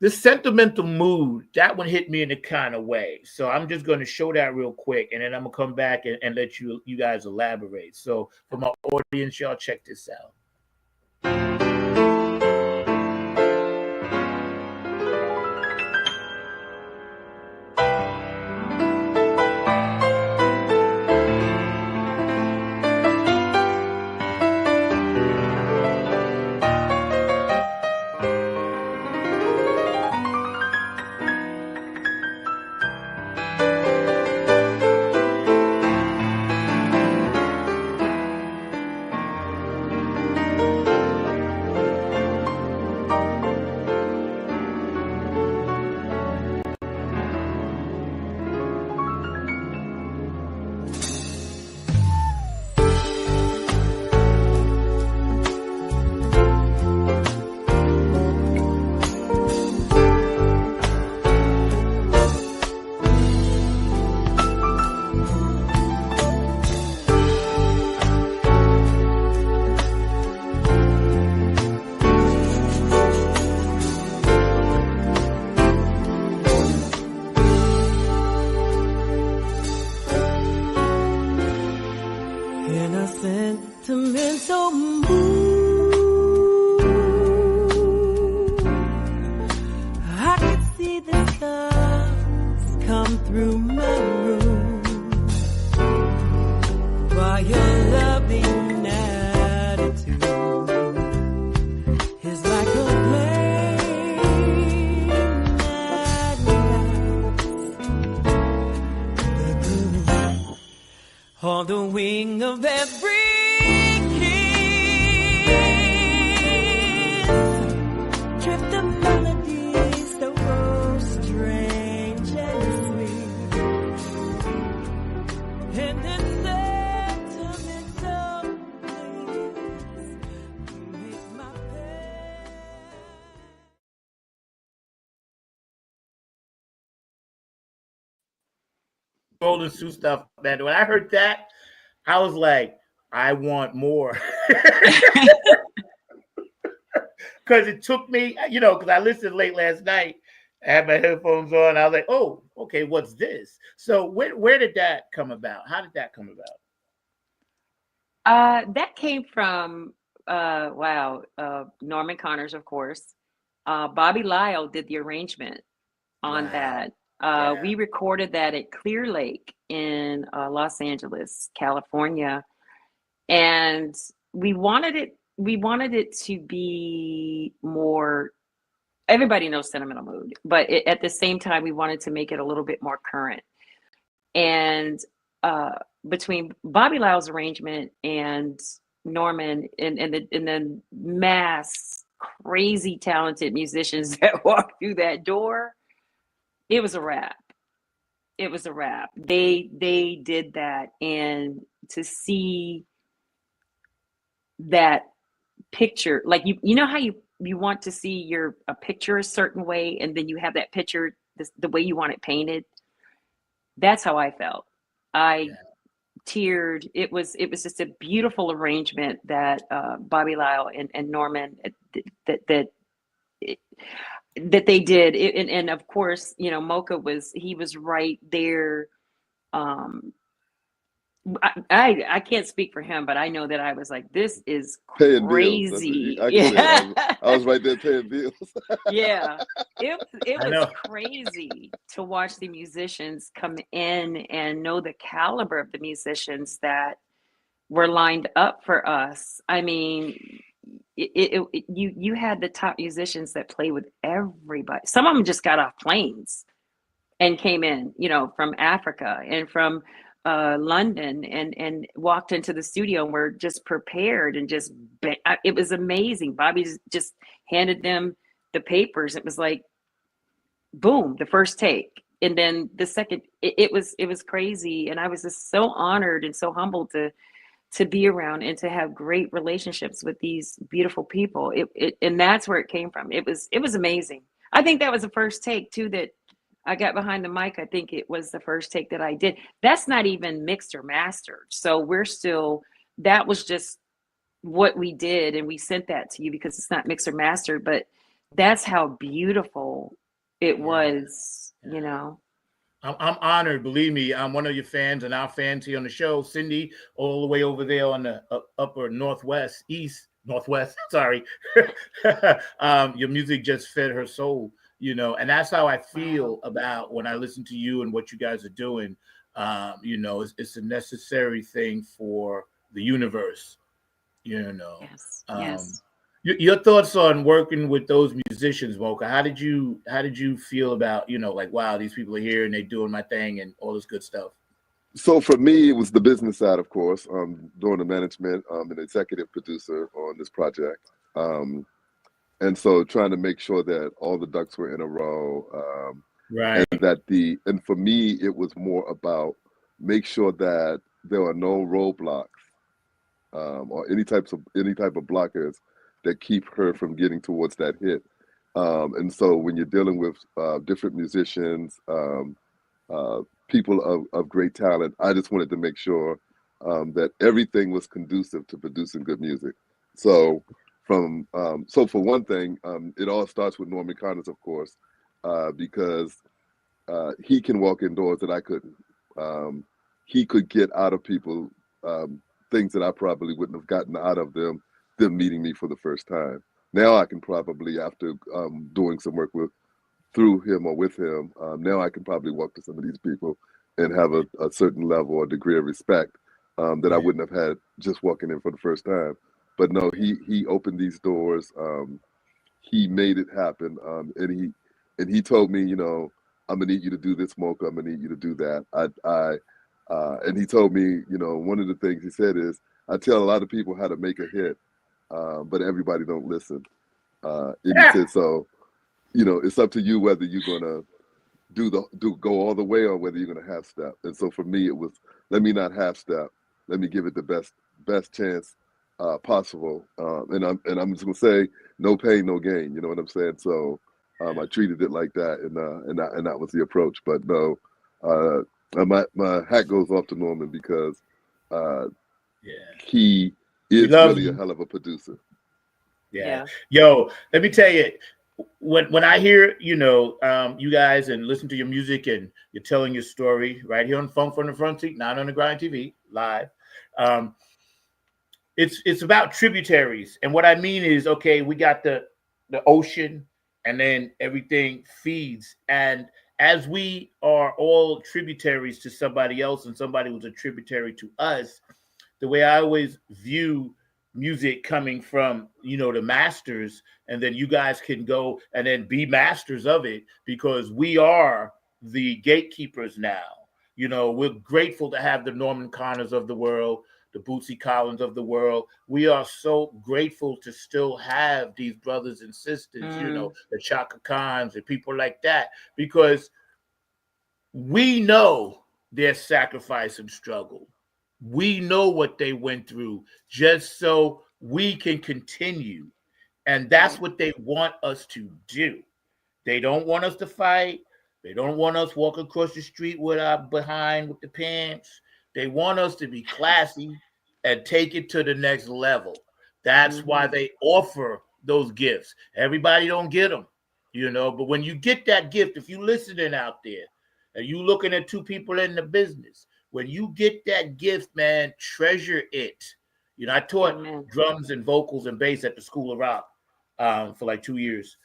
the sentimental mood, that one hit me in a kind of way. So I'm just going to show that real quick, and then I'm going to come back and let you guys elaborate. So for my audience, y'all check this out. sentimental mood. I could see the stars come through my room while your loving attitude is like a flame that lights on the wing of every kiss. Drift the melodies that were strange and sweet, and then sentimental ways make my pain. Golden Sue stuff, man. When I heard that, I was like, I want more. Because it took me, because I listened late last night. I had my headphones on. I was like, oh, okay, what's this? So where did that come about? How did that come about? That came from Norman Connors, of course. Bobby Lyle did the arrangement on Wow. that. Yeah. We recorded that at Clear Lake in Los Angeles, California, and we wanted it to be more. Everybody knows Sentimental Mood, but at the same time, we wanted to make it a little bit more current. And between Bobby Lyle's arrangement and Norman and the mass crazy talented musicians that walked through that door, it was a wrap. It was a wrap. They did that, and to see that picture, like you know how you want to see a picture a certain way, and then you have that picture the way you want it painted. That's how I felt. I teared. It was just a beautiful arrangement that Bobby Lyle and Norman that they did. And of course, Mocha was right there. I can't speak for him, but I know that I was like, this is Paying crazy. bills. I can say I was right there paying bills. Yeah, it I was know. crazy to watch the musicians come in and know the caliber of the musicians that were lined up for us. I mean, you had the top musicians that play with everybody. Some of them just got off planes and came in, from Africa and from London and walked into the studio and were just prepared and it was amazing. Bobby just handed them the papers. It was like, boom, the first take. And then the second, it was crazy. And I was just so honored and so humbled to be around and to have great relationships with these beautiful people. And that's where it came from. It was amazing. I think that was the first take too, that I got behind the mic. I think it was the first take that I did. That's not even mixed or mastered. So that was just what we did. And we sent that to you because it's not mixed or mastered, but that's how beautiful it was, I'm honored. Believe me, I'm one of your fans and our fans here on the show. Cindy, all the way over there on the upper northwest. Sorry. Your music just fed her soul. And that's how I feel about when I listen to you and what you guys are doing. It's a necessary thing for the universe. Yes. Yes. Your thoughts on working with those musicians, Mocha? How did you feel about like, wow, these people are here and they're doing my thing and all this good stuff? So for me, it was the business side, of course, doing the management, an executive producer on this project. And so trying to make sure that all the ducks were in a row. Right. And for me, it was more about make sure that there are no roadblocks or any type of blockers that keep her from getting towards that hit. And so when you're dealing with different musicians, people of great talent, I just wanted to make sure that everything was conducive to producing good music. So for one thing, it all starts with Norman Connors, of course, because he can walk indoors that I couldn't. He could get out of people things that I probably wouldn't have gotten out of them meeting me for the first time. Now I can probably, after doing some work through him or with him, now I can probably walk to some of these people and have a certain level or degree of respect that I wouldn't have had just walking in for the first time. But no, he opened these doors. He made it happen, and he told me, you know, I'm gonna need you to do this, Mocha. I'm gonna need you to do that. And he told me, you know, one of the things he said is, I tell a lot of people how to make a hit, but everybody don't listen. And he said, so, you know, it's up to you whether you're gonna go all the way or whether you're gonna half step. And so for me, it was, let me not half step. Let me give it the best chance possible. And I'm just gonna say, no pain, no gain. You know what I'm saying? So I treated it like that, and that was the approach. But no, my hat goes off to Norman because he is really a hell of a producer. Yeah. Yo, let me tell you, when I hear, you know, you guys and listen to your music and you're telling your story right here on Funk from the Front Seat, Not on the Grind TV, live. It's about tributaries. And what I mean is, okay, we got the ocean and then everything feeds. And as we are all tributaries to somebody else and somebody was a tributary to us, the way I always view music coming from, you know, the masters, and then you guys can go and then be masters of it because we are the gatekeepers now. You know, we're grateful to have the Norman Connors of the world, the Bootsy Collins of the world. We are so grateful to still have these brothers and sisters, you know, the Chaka Khans and people like that, because we know their sacrifice and struggle. We know what they went through just so we can continue. And that's what they want us to do. They don't want us to fight. They don't want us walking across the street with our behind with the pants. They want us to be classy and take it to the next level. That's why they offer those gifts. Everybody don't get them, you know, but when you get that gift, if you listening out there and you looking at two people in the business, when you get that gift, man, treasure it. You know, I taught drums and vocals and bass at the School of Rock for like 2 years.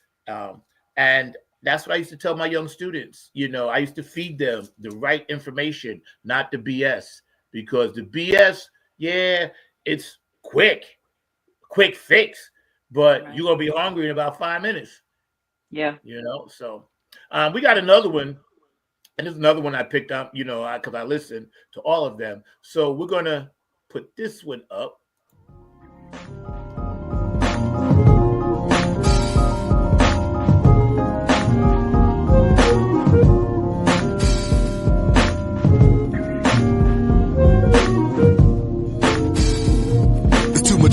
And that's what I used to tell my young students. You know, I used to feed them the right information, not the BS, because the BS, yeah, it's quick fix, but you're going to be hungry in about 5 minutes. Yeah. You know, so we got another one. And there's another one I picked up, you know, because I listened to all of them. So we're going to put this one up.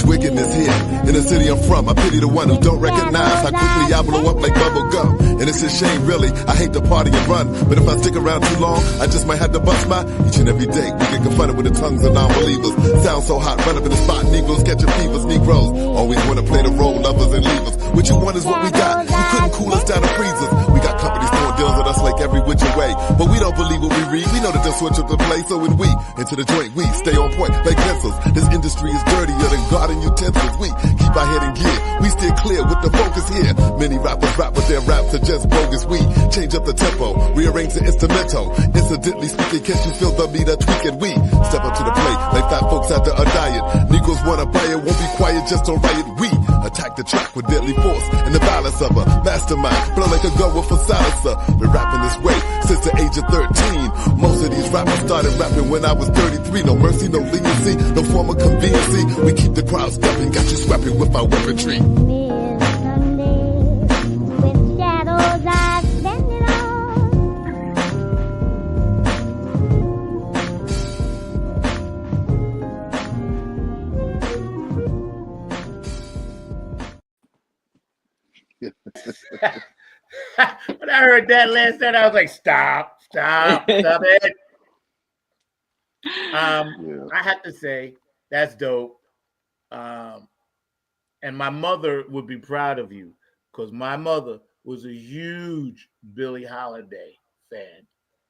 Wickedness here in the city I'm from. I pity the one who don't recognize how quickly I blow up like bubble gum. And it's a shame, really. I hate to party and run, but if I stick around too long, I just might have to bust my each and every day. We get confronted with the tongues of non-believers. Sound so hot, run up in the spot. Negroes catching fevers. Negroes always want to play the role, lovers and leavers. What you want is what we got. You couldn't cool us down to freezers. We got companies throwing deals at us like every which way, but we don't believe what we read. We know that they'll switch up the play. So when we into the joint, we stay on point like pencils. This industry is dirtier than garden utensils. We keep our head in gear. We steer clear with the focus here. Many rappers rap, but their raps are just bogus. We change up the tempo, rearrange the instrumental. Incidentally speaking, can't you feel the meter tweaking? We step up to the plate like fat folks after a diet. Negroes wanna buy it, won't be quiet, just don't riot. We attack the track with deadly force and the balance of a mastermind. Blow like a gun with a silencer. Been rapping this way since the age of 13. Most of these rappers started rapping when I was 33. No mercy, no leniency, no form of conveniency. We keep the crowd stepping, got you scrapping with our weaponry. When I heard that last night, I was like, stop it. I have to say, that's dope. And my mother would be proud of you because my mother was a huge Billie Holiday fan,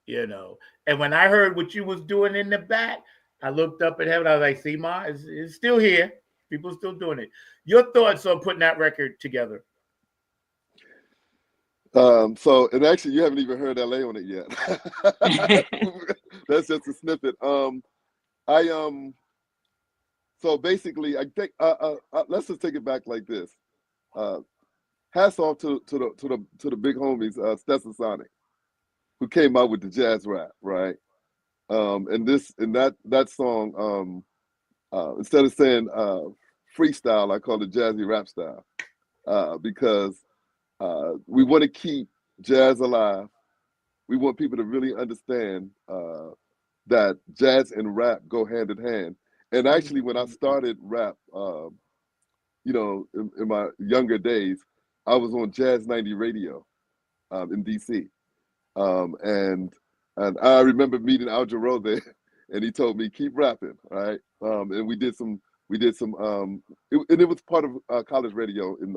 you know. And when I heard what you was doing in the back, I looked up at heaven. I was like, see, Ma, it's still here. People still doing it. Your thoughts on putting that record together? So, and actually, you haven't even heard LA on it yet. That's just a snippet. So basically, I think let's just take it back like this. Hats off to the big homies, Stetsasonic, who came out with the jazz rap, right? And that song, instead of saying freestyle, I call it jazzy rap style, because we want to keep jazz alive. We want people to really understand that jazz and rap go hand in hand. And actually, when I started rap, in my younger days, I was on Jazz 90 radio in DC. And I remember meeting Al Jarreau there, and he told me, keep rapping, right? And we did some, and it was part of college radio in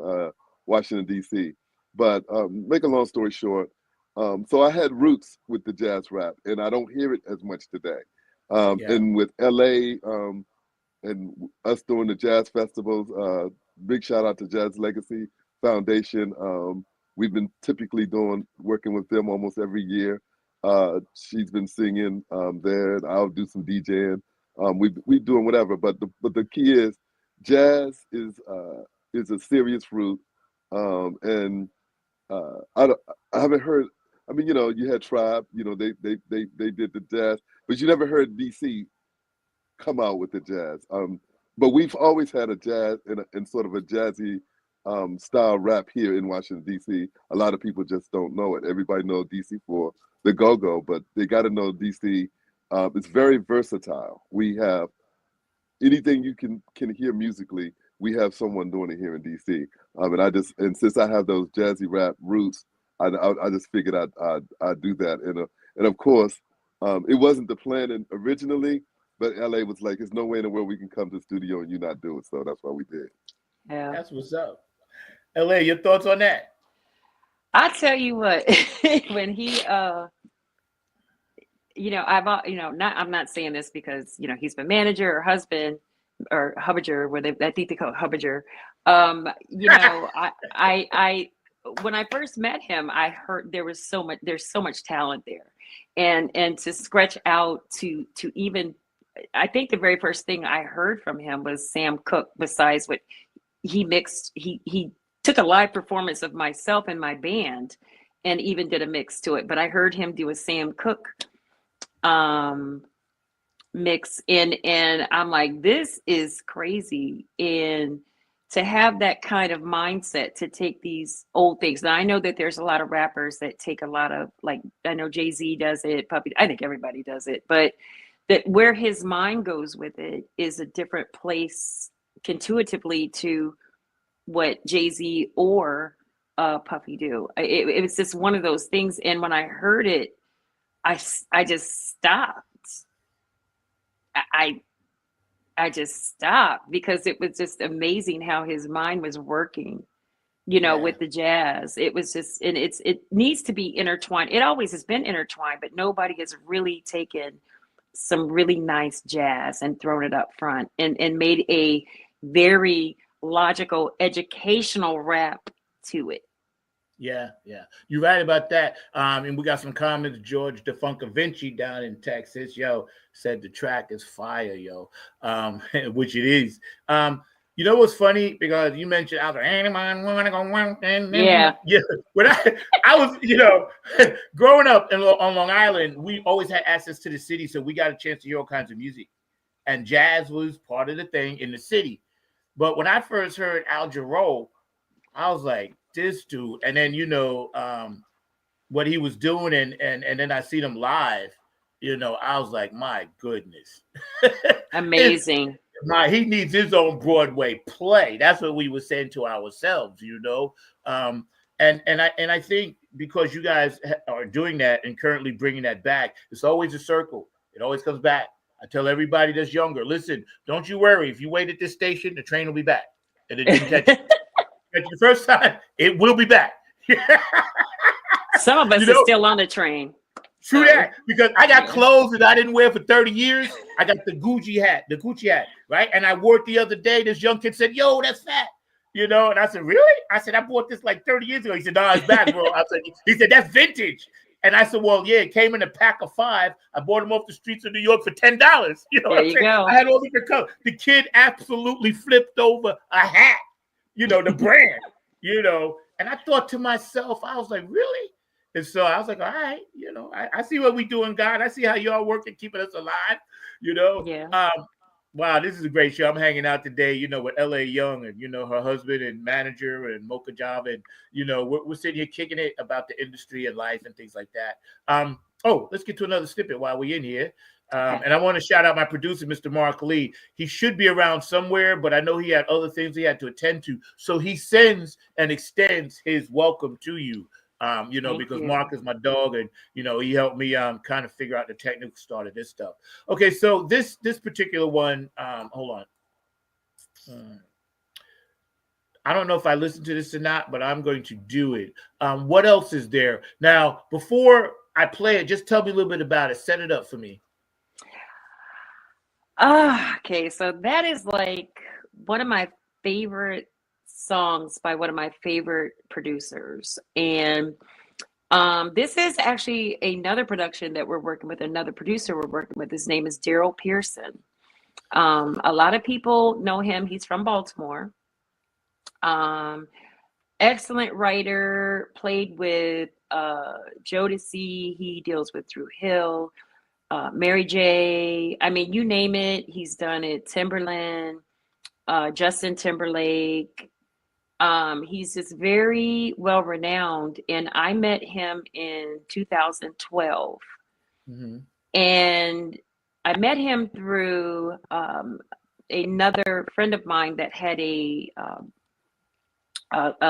Washington, D.C. But make a long story short, so I had roots with the jazz rap, and I don't hear it as much today. And with LA and us doing the jazz festivals, big shout out to Jazz Legacy Foundation. We've been typically working with them almost every year. She's been singing there, and I'll do some DJing. We doing whatever, but the key is jazz is a serious root, and I haven't heard. I mean, you had Tribe. They did the jazz, but you never heard DC come out with the jazz. But we've always had a jazz and sort of a jazzy style rap here in Washington, D.C. A lot of people just don't know it. Everybody knows D.C. for the go-go, but they got to know D.C. It's very versatile. We have anything you can hear musically, we have someone doing it here in D.C. And since I have those jazzy rap roots, I just figured I'd do that. And of course, it wasn't the plan originally, but LA was like, there's no way in the world we can come to the studio and you not do it. So that's why we did. Yeah. That's what's up. LA, your thoughts on that? I tell you what, when he, I'm not saying this because, he's my manager or husband or Hubbager, I think they call it Hubbager. I when I first met him, I heard there's so much talent there, and to stretch out to even, I think the very first thing I heard from him was Sam Cooke. Besides what he mixed, he took a live performance of myself and my band, and even did a mix to it. But I heard him do a Sam Cooke mix, and I'm like, this is crazy. And to have that kind of mindset to take these old things. Now I know that there's a lot of rappers that take a lot of, like, I know Jay-Z does it, Puppy, I think everybody does it, but that where his mind goes with it is a different place intuitively to what Jay-Z or Puffy do. It was just one of those things. And when I heard it, I just stopped. I just stopped because it was just amazing how his mind was working, with the jazz. It was just, and it needs to be intertwined. It always has been intertwined, but nobody has really taken some really nice jazz and thrown it up front and made a very logical, educational rap to it. Yeah. You're right about that. And we got some comments. George DeFunkavinci down in Texas, said the track is fire, which it is. You know what's funny? Because you mentioned, I was like, anyone want to go one thing? Yeah. When I was, growing up on Long Island, we always had access to the city, so we got a chance to hear all kinds of music. And jazz was part of the thing in the city. But when I first heard Al Jarreau, I was like, this dude. And then, what he was doing, and then I seen him live, I was like, my goodness. Amazing. He needs his own Broadway play. That's what we were saying to ourselves, And I think because you guys are doing that and currently bringing that back, it's always a circle. It always comes back. I tell everybody that's younger, listen, don't you worry. If you wait at this station, the train will be back. And then you can catch it the first time, it will be back. Some of us are still on the train. True So, that, because I got yeah. clothes that I didn't wear for 30 years. I got the Gucci hat, right? And I wore it the other day. This young kid said, "Yo, that's fat." And I said, "Really?" I said, "I bought this like 30 years ago." He said, "No, it's back, bro." He said, "That's vintage." And I said, "Well, yeah, it came in a pack of 5. I bought them off the streets of New York for $10." You know what There I'm you saying? go. I had all different colors. The kid absolutely flipped over a hat, the brand, and I thought to myself, I was like, "Really?" And so I was like, "All right, I see what we doing, God. I see how y'all working, keeping us alive, you know." Yeah. Wow, this is a great show. I'm hanging out today, with L.A. Young and her husband and manager and Mocha Java, and we're sitting here kicking it about the industry and life and things like that. Let's get to another snippet while we're in here. Okay. And I want to shout out my producer, Mr. Mark Lee. He should be around somewhere, but I know he had other things he had to attend to. So he sends and extends his welcome to you. Thank Because you. Mark is my dog, and he helped me kind of figure out the technical start of this stuff. Okay, so this particular one, hold on. I don't know if I listened to this or not, but I'm going to do it. What else is there? Now, before I play it, just tell me a little bit about it. Set it up for me. Okay, so that is like one of my favorite songs by one of my favorite producers. And this is actually another production that we're working with, another producer we're working with. His name is Daryl Pearson. A lot of people know him. He's from Baltimore. Excellent writer, played with Jodeci. He deals with Drew Hill, Mary J. I mean, you name it, he's done it. Timberland, Justin Timberlake. He's just very well renowned, and I met him in 2012. Mm-hmm. And I met him through another friend of mine that had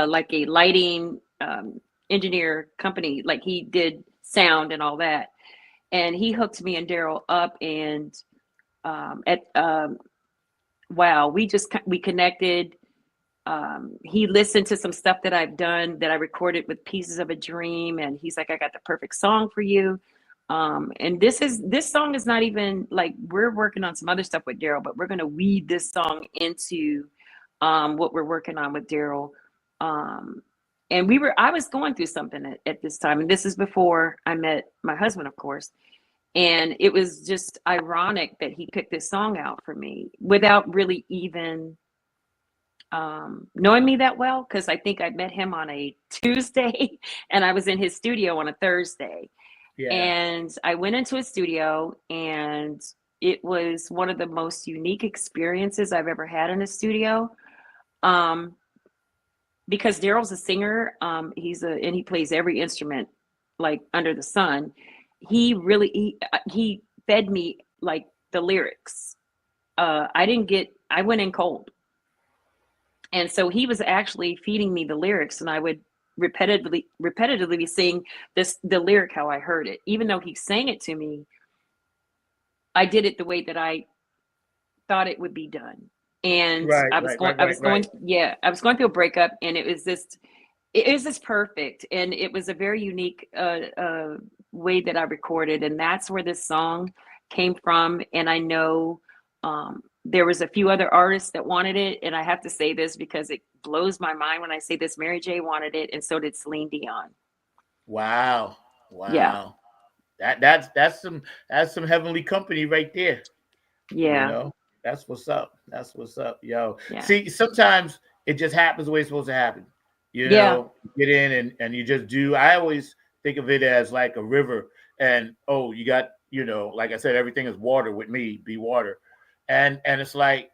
like a lighting engineer company. Like, he did sound and all that, and he hooked me and Daryl up, and we connected. He listened to some stuff that I've done that I recorded with Pieces of a Dream, and he's like, "I got the perfect song for you." And this song is not even like, we're working on some other stuff with Daryl, but we're going to weave this song into what we're working on with Daryl. And I was going through something at this time, and this is before I met my husband, of course. And it was just ironic that he picked this song out for me without really even knowing me that well, because I think I met him on a Tuesday and I was in his studio on a Thursday. Yeah. And I went into his studio, and it was one of the most unique experiences I've ever had in a studio. Because Daryl's a singer, and he plays every instrument like under the sun. He fed me like the lyrics. I went in cold. And so he was actually feeding me the lyrics, and I would repetitively sing the lyric how I heard it. Even though he sang it to me, I did it the way that I thought it would be done. And I was going through a breakup, and it was just perfect. And it was a very unique way that I recorded, and that's where this song came from. And I know there was a few other artists that wanted it, and I have to say this because it blows my mind when I say this. Mary J wanted it, and so did Celine Dion. Wow. Yeah. That's some heavenly company right there. Yeah. That's what's up. Yo. Yeah. See, sometimes it just happens the way it's supposed to happen. You get in and you just do. I always think of it as like a river, and you got, like I said, everything is water with me, be water. And it's like,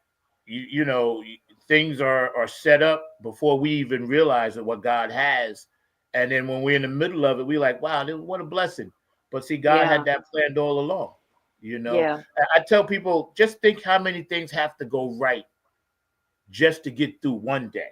things are set up before we even realize what God has. And then when we're in the middle of it, we're like, wow, what a blessing. But see, God had that planned all along. Yeah. I tell people, just think how many things have to go right just to get through one day.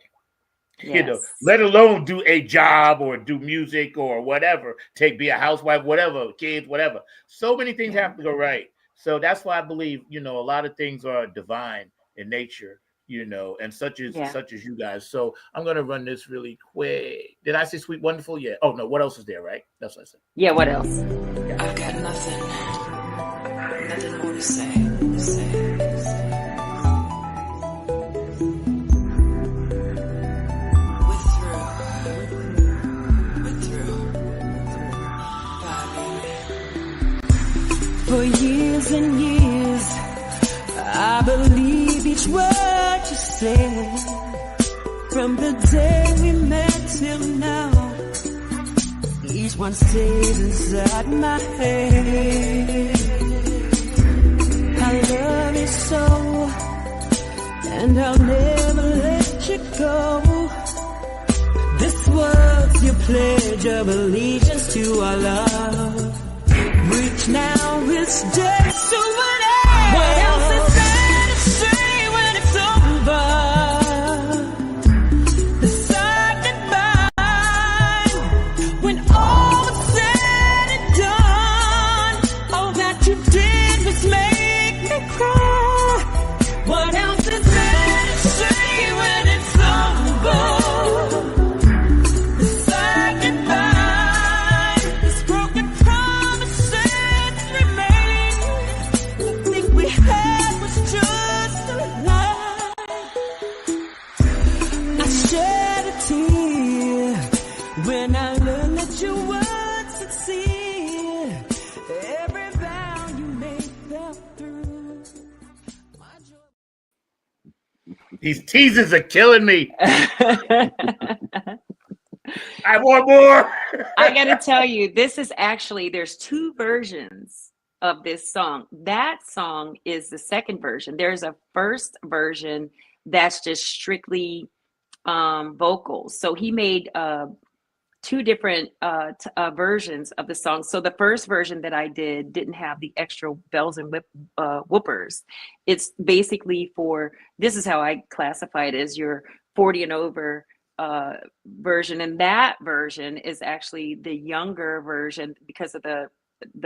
Yes. Let alone do a job or do music or whatever, be a housewife, whatever, kids, whatever. So many things have to go right. So that's why I believe, a lot of things are divine in nature, and such as you guys. So I'm going to run this really quick. Did I say Sweet Wonderful? Yeah. Oh no, what else is there, right? That's what I said. Yeah, what else? I've got nothing more to say. We're through. Bye, baby. For years and years, I believe each word you said. From the day we met till now, each one stays inside my head. I love you so, and I'll never let you go. This was your pledge of allegiance to our love, which now is dead. So what else is there to say when it's over? When I learned that you would succeed, every vow you made fell through. These teasers are killing me. I want more. I gotta tell you, this is actually, there's two versions of this song. That song is the second version. There's a first version that's just strictly vocals. So he made two different versions of the song. So the first version that I did didn't have the extra bells and whoopers. It's basically for, this is how I classify it, as your 40 and over version. And that version is actually the younger version because of the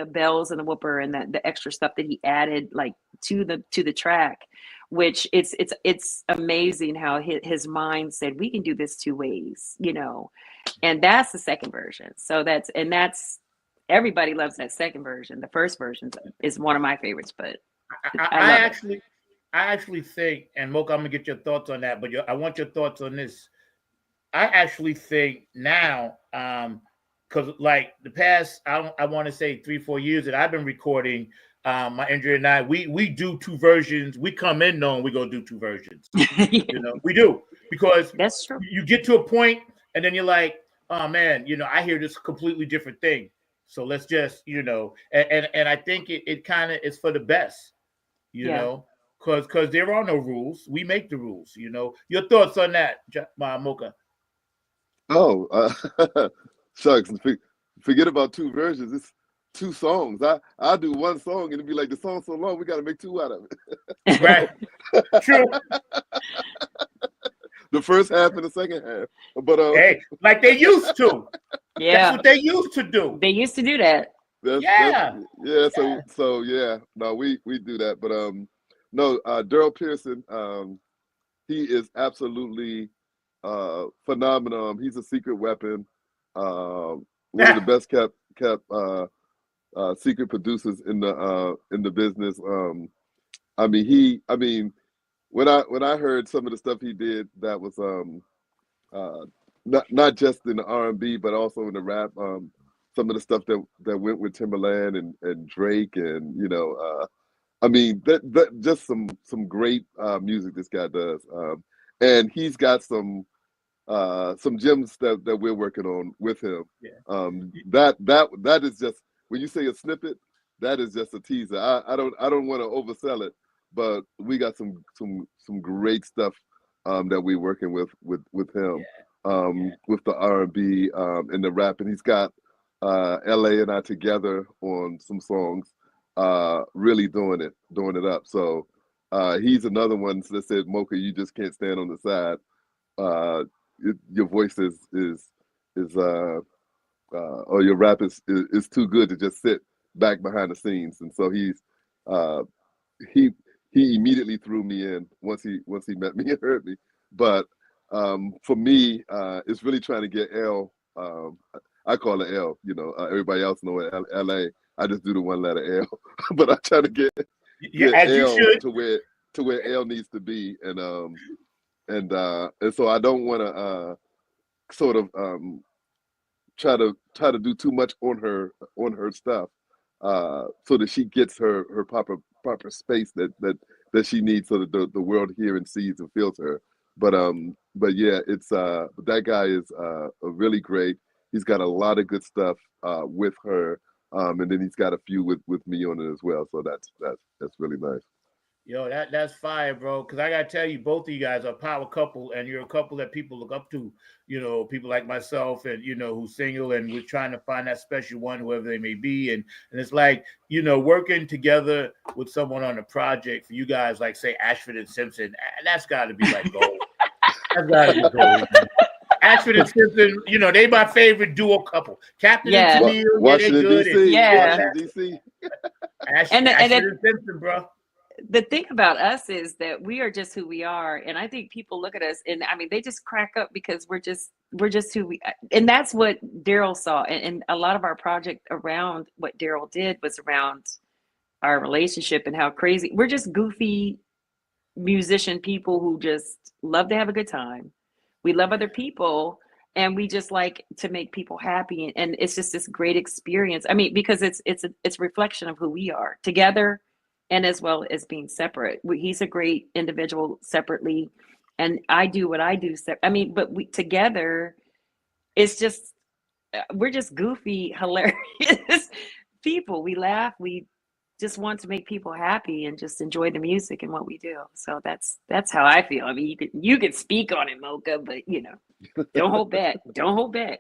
bells and the whooper and the extra stuff that he added like to the track, which it's amazing how his mind said, we can do this two ways, you know. And that's the second version. So that's everybody loves that second version. The first version is one of my favorites, but I actually think, and Mocha, I'm gonna get your thoughts on that, but I want your thoughts on this. I actually think now, because like the past, I want to say 3-4 years that I've been recording, my engineer and I, we do two versions. We come in knowing we're gonna do two versions. You know, we do, because that's true. You get to a point, and then you're like, oh man, you know, I hear this completely different thing. So let's just, you know, and I think it kind of is for the best, you know, because there are no rules. We make the rules, you know. Your thoughts on that, Mocha? Oh, shucks, forget about two versions. It's two songs. I do one song and it'd be like, the song's so long, we got to make two out of it. Right. True. The first half and the second half. But hey, like they used to. Yeah. That's what they used to do. They used to do that. So yeah. No, we do that. But no, Daryl Pearson, he is absolutely phenomenal. He's a secret weapon. One of the best kept secret producers in the business. When I heard some of the stuff he did, that was not just in the R&B, but also in the rap. Some of the stuff that went with Timberland and Drake, and you know, that just some great music this guy does. And he's got some gems that we're working on with him. Yeah. That is just, when you say a snippet, that is just a teaser. I don't want to oversell it, but we got some great stuff that we're working with him, with the R&B and the rap, and he's got LA and I together on some songs, really doing it up. So he's another one that said, Mocha, you just can't stand on the side. Your voice is or your rap is too good to just sit back behind the scenes. And so he immediately threw me in once he met me and heard me. But for me, it's really trying to get L. I call it L. You know, everybody else know it LA. I just do the one letter L, but I try to get as you L should. to where L needs to be, and so I don't want to sort of try to do too much on her stuff, so that she gets her proper space that she needs, so that the world hears and sees and feels her. But yeah, it's that guy is really great. He's got a lot of good stuff with her, and then he's got a few with me on it as well. So that's really nice. Yo, that's fire, bro. Because I gotta tell you, both of you guys are a power couple, and you're a couple that people look up to. You know, people like myself, and who's single, and we're trying to find that special one, whoever they may be. And it's like, working together with someone on a project for you guys, like say Ashford and Simpson, that's got to be like gold. That's got to be gold. Ashford and Simpson, they my favorite duo couple. Captain and Tennille, Washington D.C. Yeah. Washington D.C. Ashford and Simpson, bro. The thing about us is that we are just who we are, and I think people look at us and I mean they just crack up because we're just who we, and that's what Daryl saw, and a lot of our project around what Daryl did was around our relationship and how crazy we're just goofy musician people who just love to have a good time. We love other people, and we just like to make people happy, and it's just this great experience. I mean, because it's a reflection of who we are together, and as well as being separate. He's a great individual separately, and I do what I do. I mean, but we together, it's just, we're just goofy, hilarious people. We laugh. We just want to make people happy and just enjoy the music and what we do. So that's how I feel. I mean, you could speak on it, Mocha, but don't hold back. Don't hold back.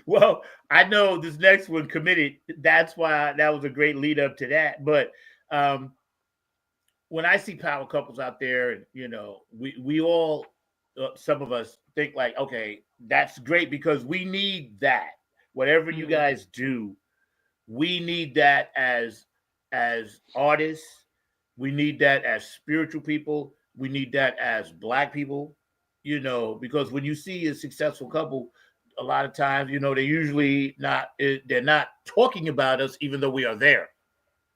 Well, I know this next one, Committed. That's why that was a great lead up to that. But when I see power couples out there, we all, some of us think like, okay, that's great because we need that. Whatever you guys do, we need that as artists. We need that as spiritual people. We need that as Black people, because when you see a successful couple, a lot of times, they're usually they're not talking about us, even though we are there,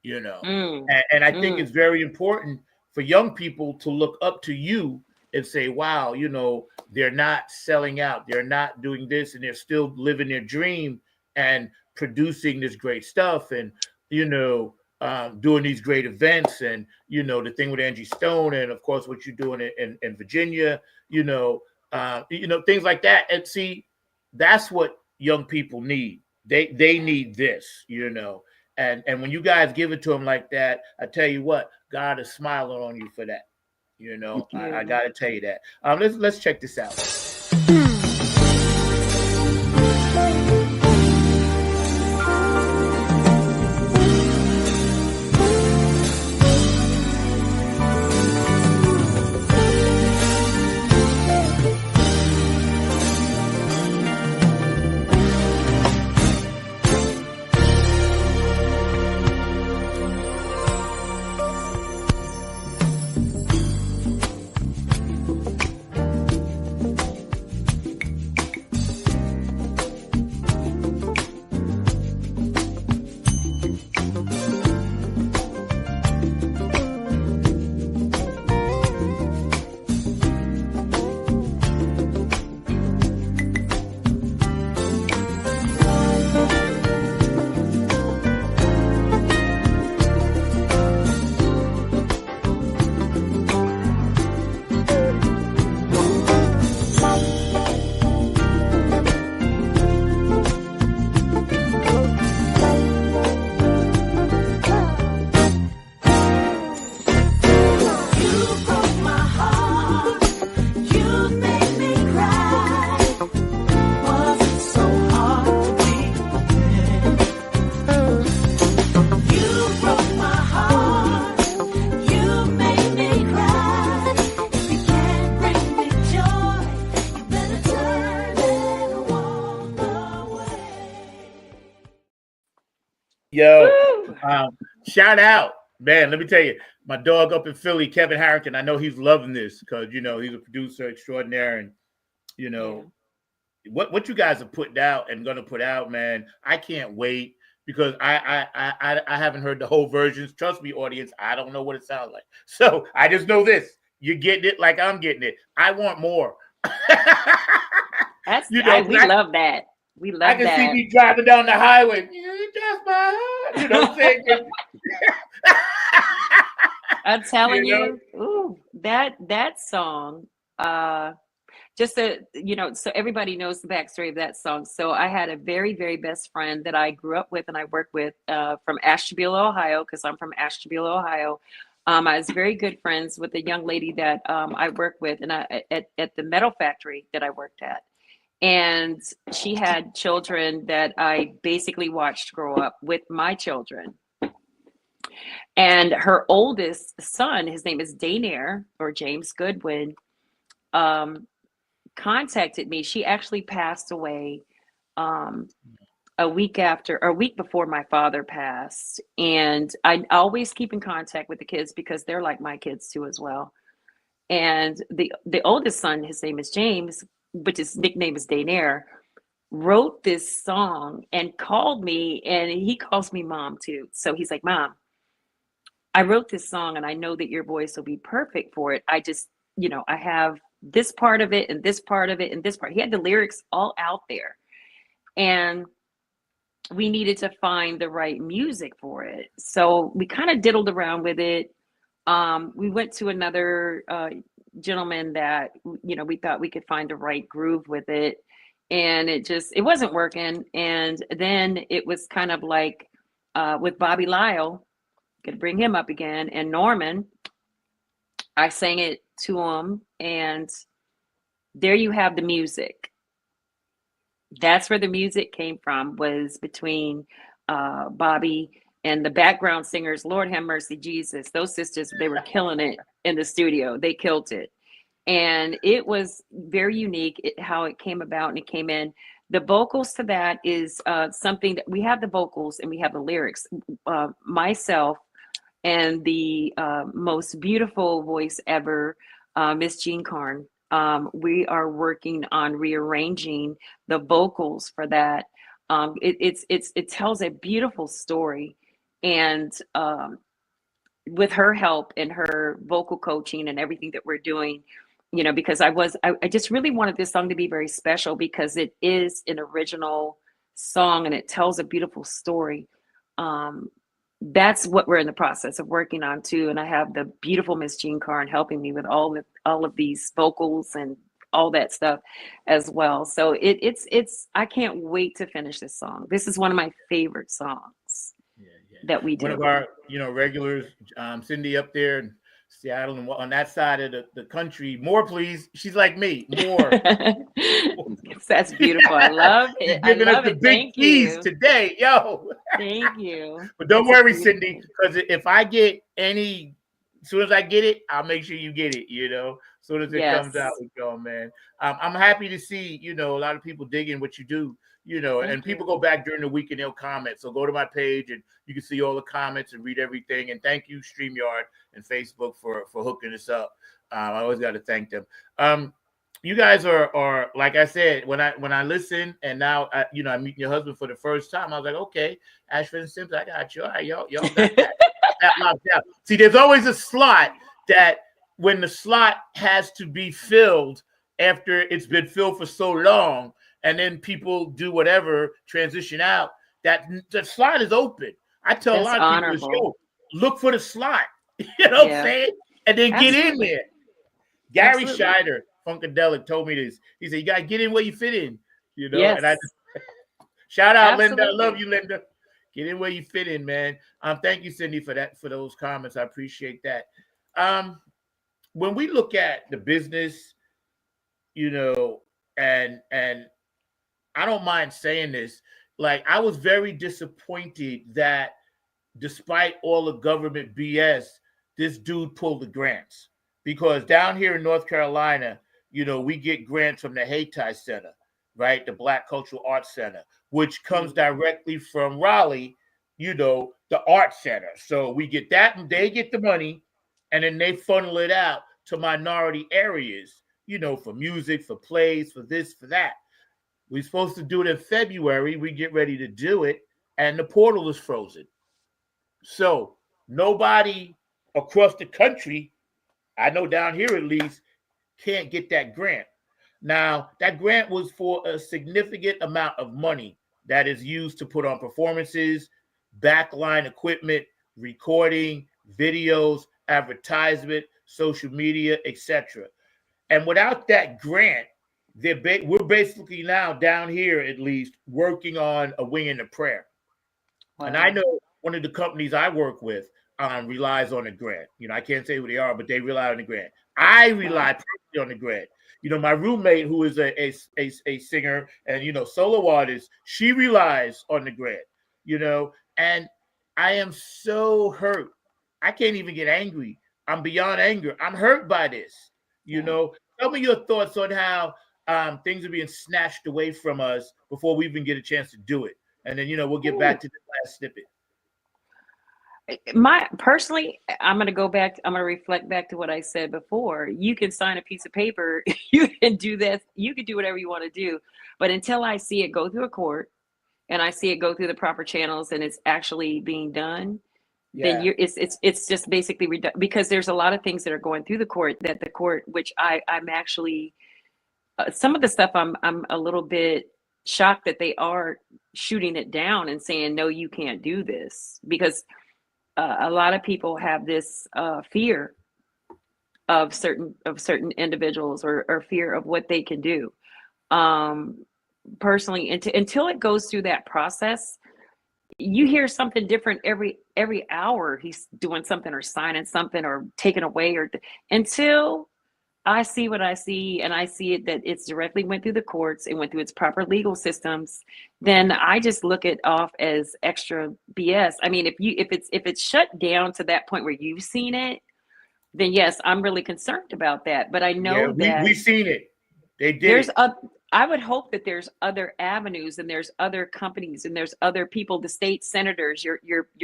And I think it's very important for young people to look up to you and say, wow, they're not selling out. They're not doing this, and they're still living their dream and producing this great stuff, and, doing these great events, and, the thing with Angie Stone, and of course, what you're doing in Virginia, things like that. And see, that's what young people need. They need this, and when you guys give it to them like that, I tell you what, God is smiling on you for that. I gotta tell you that. Let's check this out. Yo, shout out, man. Let me tell you, my dog up in Philly, Kevin Harrington. I know he's loving this because he's a producer extraordinaire, and what you guys are putting out and gonna put out, man. I can't wait because I haven't heard the whole versions. Trust me, audience, I don't know what it sounds like. So I just know this: you're getting it like I'm getting it. I want more. We love that. We love that. I can see me driving down the highway. You just my heart. You know what I'm saying? I'm telling you, ooh, that song, just so so everybody knows the backstory of that song. So I had a very, very best friend that I grew up with and I worked with from Ashtabula, Ohio, because I'm from Ashtabula, Ohio. I was very good friends with a young lady that I worked with and at the metal factory that I worked at. And she had children that I basically watched grow up with my children. And her oldest son, his name is Danair, or James Goodwin, contacted me. She actually passed away a week before my father passed. And I always keep in contact with the kids because they're like my kids too as well. And the oldest son, his name is James, but his nickname is Danair, wrote this song and called me, and he calls me Mom too. So he's like, Mom, I wrote this song and I know that your voice will be perfect for it. I just, I have this part of it and this part of it and this part. He had the lyrics all out there. And we needed to find the right music for it. So we kind of diddled around with it. We went to another gentleman that, we thought we could find the right groove with it. And it wasn't working. And then it was kind of like with Bobby Lyle, could bring him up again, and Norman, I sang it to him, and there you have the music. That's where the music came from, was between Bobby and the background singers. Lord have mercy, Jesus. Those sisters, they were killing it in the studio. They killed it. And it was very unique how it came about and it came in. The vocals to that is something that we have the vocals and we have the lyrics. Myself and the most beautiful voice ever, Miss Jean Carn. We are working on rearranging the vocals for that. It tells a beautiful story, and with her help and her vocal coaching and everything that we're doing, because I just really wanted this song to be very special because it is an original song and it tells a beautiful story. That's what we're in the process of working on too. And I have the beautiful Miss Jean Carn helping me with all of these vocals and all that stuff as well. So it's I can't wait to finish this song. This is one of my favorite songs that we do. One of our, regulars, Cindy up there in Seattle and on that side of the country. More, please. She's like me. More. That's beautiful. I love it. You're giving us the big keys today, yo. Thank you. But don't worry, Cindy, because if I get as soon as I get it, I'll make sure you get it. As soon as it comes out, we go, man. I'm happy to see a lot of people digging what you do. And people go back during the week and they'll comment. So go to my page and you can see all the comments and read everything. And thank you, StreamYard and Facebook for hooking us up. I always got to thank them. You guys are like I said, when I listen and now I'm meeting your husband for the first time, I was like, okay, Ashford and Sims, I got you. All right, y'all got that locked out. See, there's always a slot that when the slot has to be filled after it's been filled for so long, and then people do whatever, transition out, that the slot is open. I tell a lot of people, yo, look for the slot, what I'm saying? And then get in there. Gary Scheider, Funkadelic, told me this. He said, you got to get in where you fit in, Yes. And I shout out, Linda. I love you, Linda. Get in where you fit in, man. Thank you, Cindy, for those comments. I appreciate that. When we look at the business, and I don't mind saying this, like I was very disappointed that despite all the government BS, this dude pulled the grants. Because down here in North Carolina, we get grants from the Hayti Center, right? The Black Cultural Arts Center, which comes directly from Raleigh, the Art Center. So we get that and they get the money and then they funnel it out to minority areas, for music, for plays, for this, for that. We're supposed to do it in February. We get ready to do it, and the portal is frozen. So nobody across the country, I know down here at least, can't get that grant. Now, that grant was for a significant amount of money that is used to put on performances, backline equipment, recording, videos, advertisement, social media, etc. And without that grant, we're basically now down here at least working on a wing and a prayer. Wow. And I know one of the companies I work with relies on the grant. I can't say who they are, but they rely on the grant. I rely personally on the grant. My roommate, who is a singer and solo artist, she relies on the grant. And I am so hurt. I can't even get angry. I'm beyond anger. I'm hurt by this. Tell me your thoughts on how things are being snatched away from us before we even get a chance to do it. And then, we'll get back to the last snippet. Personally, I'm going to reflect back to what I said before. You can sign a piece of paper, you can do this, you can do whatever you want to do. But until I see it go through a court and I see it go through the proper channels and it's actually being done, then it's just basically because there's a lot of things that are going through the court that the court, which I'm actually, some of the stuff I'm a little bit shocked that they are shooting it down and saying, no, you can't do this, because a lot of people have this fear of certain individuals or fear of what they can do. Personally, until it goes through that process, you hear something different every hour. He's doing something or signing something or taking away until I see what I see, and I see it that it's directly went through the courts and went through its proper legal systems. Then I just look it off as extra BS. I mean, if it's shut down to that point where you've seen it, then yes, I'm really concerned about that. But I know that we've seen it. They did. I would hope that there's other avenues and there's other companies and there's other people, the state senators, your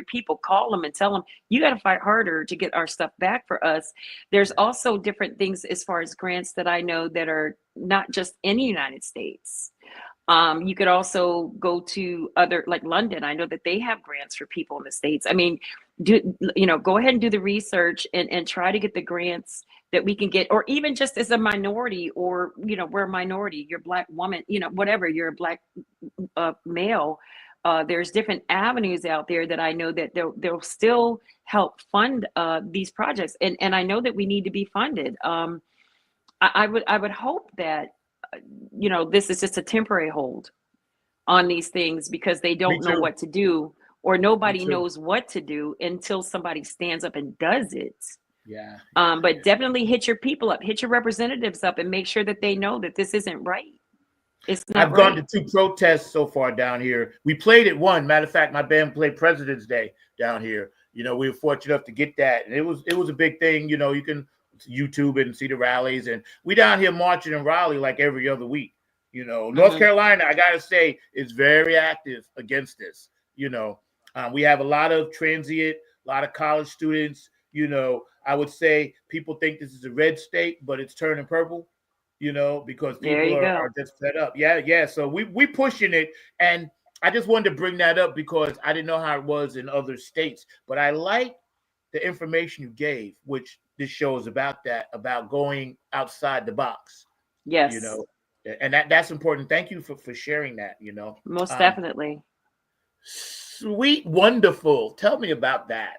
people, call them and tell them, you got to fight harder to get our stuff back for us. There's also different things as far as grants that I know that are not just in the United States. You could also go to other, like London. I know that they have grants for people in the States. I mean, go ahead and do the research and try to get the grants that we can get, or even just as a minority, or, we're a minority, you're a Black woman, whatever, you're a Black male. There's different avenues out there that I know that they'll still help fund these projects. And I know that we need to be funded. I would hope that, this is just a temporary hold on these things, because they don't know what to do, or nobody knows what to do until somebody stands up and does it. Yeah. But definitely hit your people up, hit your representatives up, and make sure that they know that this isn't right. It's not I've gone to 2 protests so far down here. We played at one. Matter of fact, my band played President's Day down here. We were fortunate enough to get that. And it was a big thing. You can YouTube it and see the rallies. And we down here marching in Raleigh like every other week. North Carolina, I got to say, is very active against this. We have a lot of transient, a lot of college students. I would say people think this is a red state, but it's turning purple, because people are just fed up. Yeah. So we pushing it. And I just wanted to bring that up because I didn't know how it was in other states. But I like the information you gave, which this show is about going outside the box. Yes. And that's important. Thank you for sharing that, Most definitely. Sweet Wonderful. Tell me about that.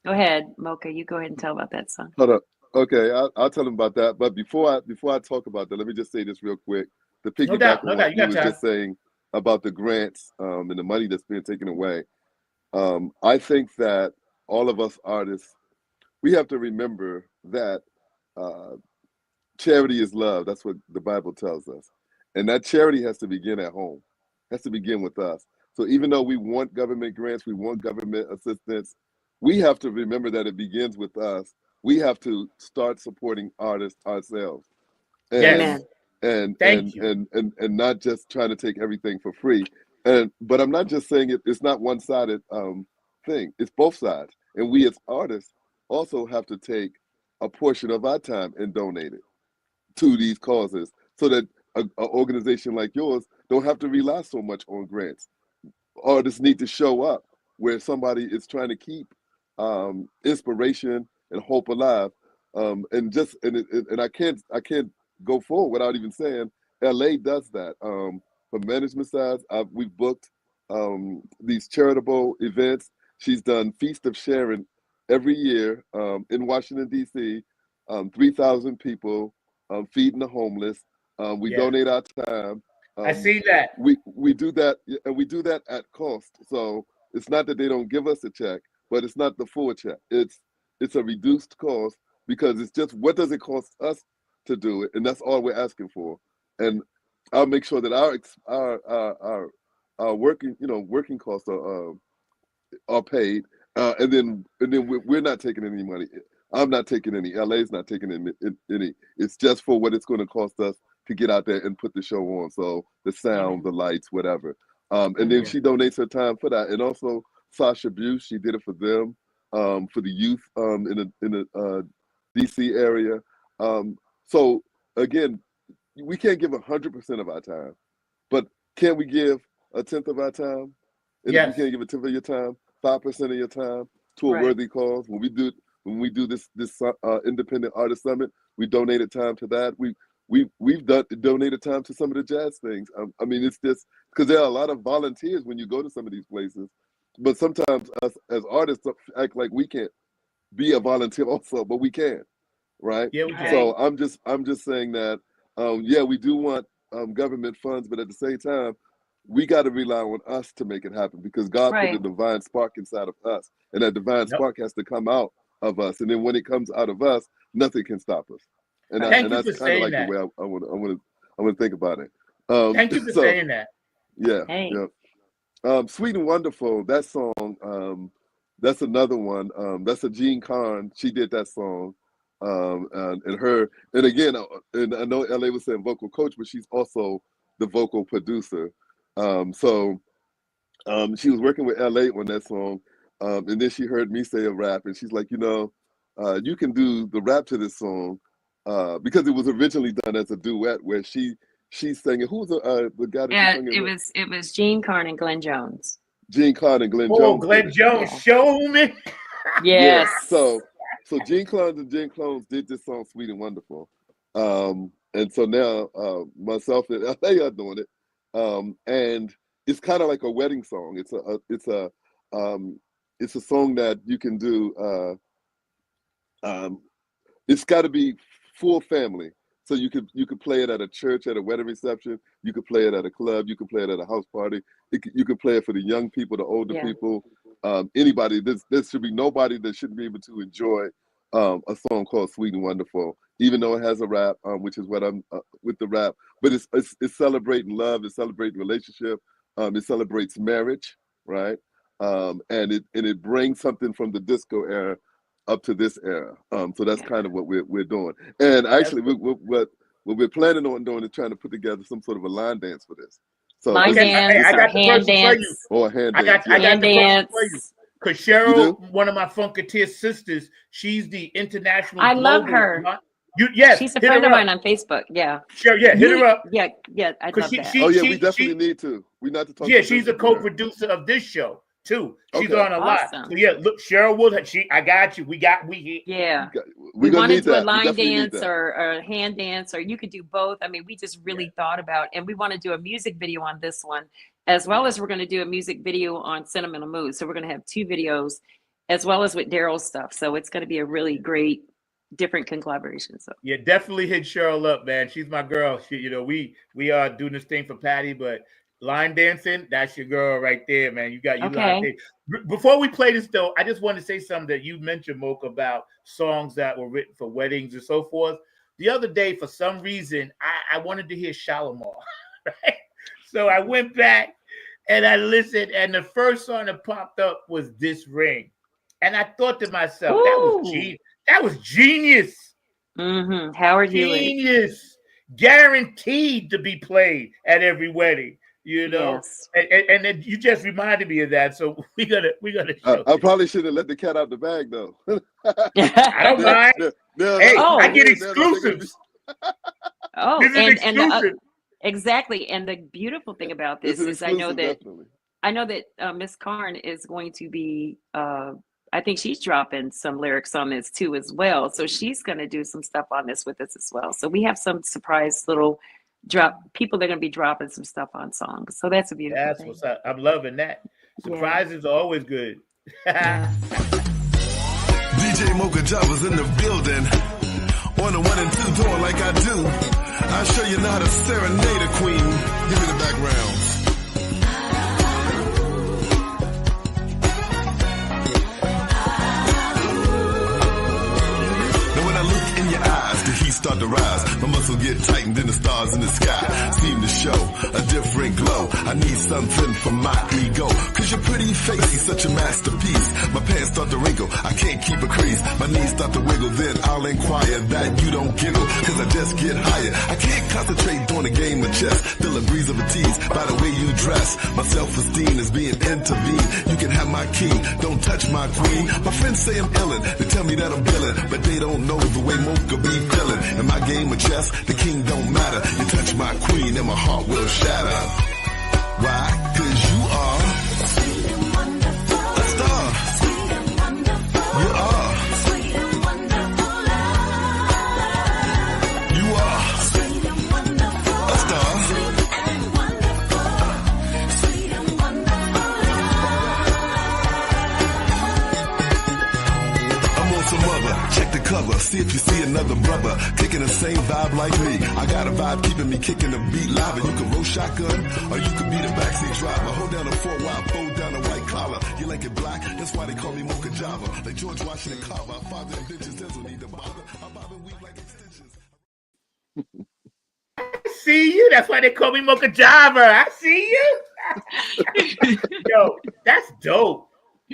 Go ahead, Mocha. You go ahead and tell about that song. Hold up. Okay, I'll tell them about that. But before I talk about that, let me just say this real quick. The piggyback on what you was just saying about the grants and the money that's being taken away. I think that all of us artists, we have to remember that charity is love. That's what the Bible tells us. And that charity has to begin at home, has to begin with us. So even though we want government grants, we want government assistance, we have to remember that it begins with us. We have to start supporting artists ourselves. And, and not just trying to take everything for free. But I'm not just saying it's not one-sided thing. It's both sides. And we as artists also have to take a portion of our time and donate it to these causes, so that an organization like yours don't have to rely so much on grants. Artists need to show up where somebody is trying to keep inspiration and hope alive. And I can't go forward without even saying LA does that. From management side, we've booked these charitable events. She's done Feast of Sharing every year in Washington, D.C., 3,000 people, feeding the homeless. We donate our time. I see that. We do that, and we do that at cost. So it's not that they don't give us a check, but it's not the full check. It's a reduced cost, because it's just, what does it cost us to do it, and that's all we're asking for. And I'll make sure that our working costs are paid, and then we're not taking any money. I'm not taking any. LA's not taking any. It's just for what it's going to cost us to get out there and put the show on. So the sound, the lights, whatever. And then she donates her time for that. And also Sasha Buse, she did it for them, for the youth in the DC area. So again, we can't give 100% of our time, but can we give a tenth of our time? And if you can't give a tenth of your time, 5% of your time to a worthy cause. When we do this independent artist summit, we donated time to that. We've donated time to some of the jazz things. I mean, it's just because there are a lot of volunteers when you go to some of these places, but sometimes us as artists act like we can't be a volunteer also, but we can, right? Yeah, we can. So I'm just saying that, we do want government funds, but at the same time, we got to rely on us to make it happen, because God put the divine spark inside of us, and that divine spark has to come out of us. And then when it comes out of us, nothing can stop us. And that's kind of like the way I want to think about it. Thank you for saying that. Yeah. Hey. Yeah. Sweet and Wonderful, that song, that's another one. That's a Jean Carn. She did that song. And again, and I know LA was saying vocal coach, but she's also the vocal producer. So she was working with LA on that song. And then she heard me say a rap, and she's like, you can do the rap to this song, because it was originally done as a duet where she's singing. Who was the guy that sang it? It was Jean Carn and Glenn Jones. Jean Carn and Glenn Jones. Oh, Glenn Jones, show me. Yes. Yeah. So Gene Clones and Gene Clones did this song Sweet and Wonderful. And so now myself and LA are doing it. And it's kind of like a wedding song. It's a song that you can do. It's got to be full family. So you could play it at a church, at a wedding reception. You could play it at a club. You could play it at a house party. You could play it for the young people, the older people, anybody. There should be nobody that shouldn't be able to enjoy a song called Sweet and Wonderful, even though it has a rap, which is what I'm with the rap. But it's celebrating love. It's celebrating relationship. It celebrates marriage, right? And it brings something from the disco era up to this era. So that's kind of what we're doing. And actually, what we're planning on doing is trying to put together some sort of a line dance for this. So line dance, I got the hand dance. Or a hand I dance. got the person for you. Because Cheryl, one of my Funketeer sisters, she's the international. I love her. Yes, she's a friend of mine on Facebook. Yeah. Sure, hit her up. Yeah, I love that. We definitely need to. We not to talk. Yeah, she's a co-producer of this show too. She's on a lot. So look, Cheryl Wood. I got you. We wanted to do a line dance or a hand dance, or you could do both. I mean, we just really thought about, and we want to do a music video on this one, as well as we're going to do a music video on Sentimental Mood. So we're going to have 2 videos, as well as with Daryl's stuff. So it's going to be a really great, different collaboration. So yeah, definitely hit Cheryl up, man. She's my girl. We are doing this thing for Patty, but line dancing, that's your girl right there, man. You line dancing. Before we play this though, I just want to say something that you mentioned, Mocha, about songs that were written for weddings and so forth. The other day, for some reason, I wanted to hear Shalimar, right? So I went back and I listened, and the first song that popped up was This Ring. And I thought to myself, that was genius. Mm-hmm. Howard Hewlett. Genius. Guaranteed to be played at every wedding. You know, Yes. and then you just reminded me of that. So we gotta show I this. probably should have let the cat out the bag though. I don't mind. Hey, Oh. I get They're exclusives. Oh, This is and exclusive. exactly. And the beautiful thing about It's this an is I know exclusive, that definitely. Miss Karn is going to be I think she's dropping some lyrics on this too as well. So she's going to do some stuff on this with us as well. So we have some surprise little people that are going to be dropping some stuff on songs. So that's a beautiful That's thing. what's up. I'm loving that. Surprises are always good. Yeah. DJ Mocha Java's in the building. On the 1 and 2 door like I do. I'll show you how to serenade a queen. Give me the background. Now when I look in your eyes, the heat start to rise. My muscle get tightened and the stars in the sky seem to show a different glow. I need something for my ego. Cause your pretty face is such a masterpiece. My pants start to wrinkle, I can't keep a crease. My knees start to wiggle, then I'll inquire that you don't giggle. Cause I just get higher. I can't concentrate on a game of chess. Feel a breeze of a tease by the way you dress. My self-esteem is being intervened. You can have my key, don't touch my queen. My friends say I'm illin', they tell me that I'm billin', but they don't know the way Mocha be feelin'. In my game of chess, the king don't matter. You touch my queen and my heart will shatter. Why? Cause you are a star. You are. You are a star. I'm on some other. Check the cover. See if you see another brother kicking the same vibe like me. I got a vibe keeping me kicking the beat live. And you can roll shotgun or you can be the backseat driver. Hold down a 4-wide, fold down a white collar. You like it black? That's why they call me Mocha Java. Like George Washington Carver. Our father inventions, there's no need to bother. I bob and weave like extensions. I see you. That's why they call me Mocha Java. I see you. Yo, that's dope.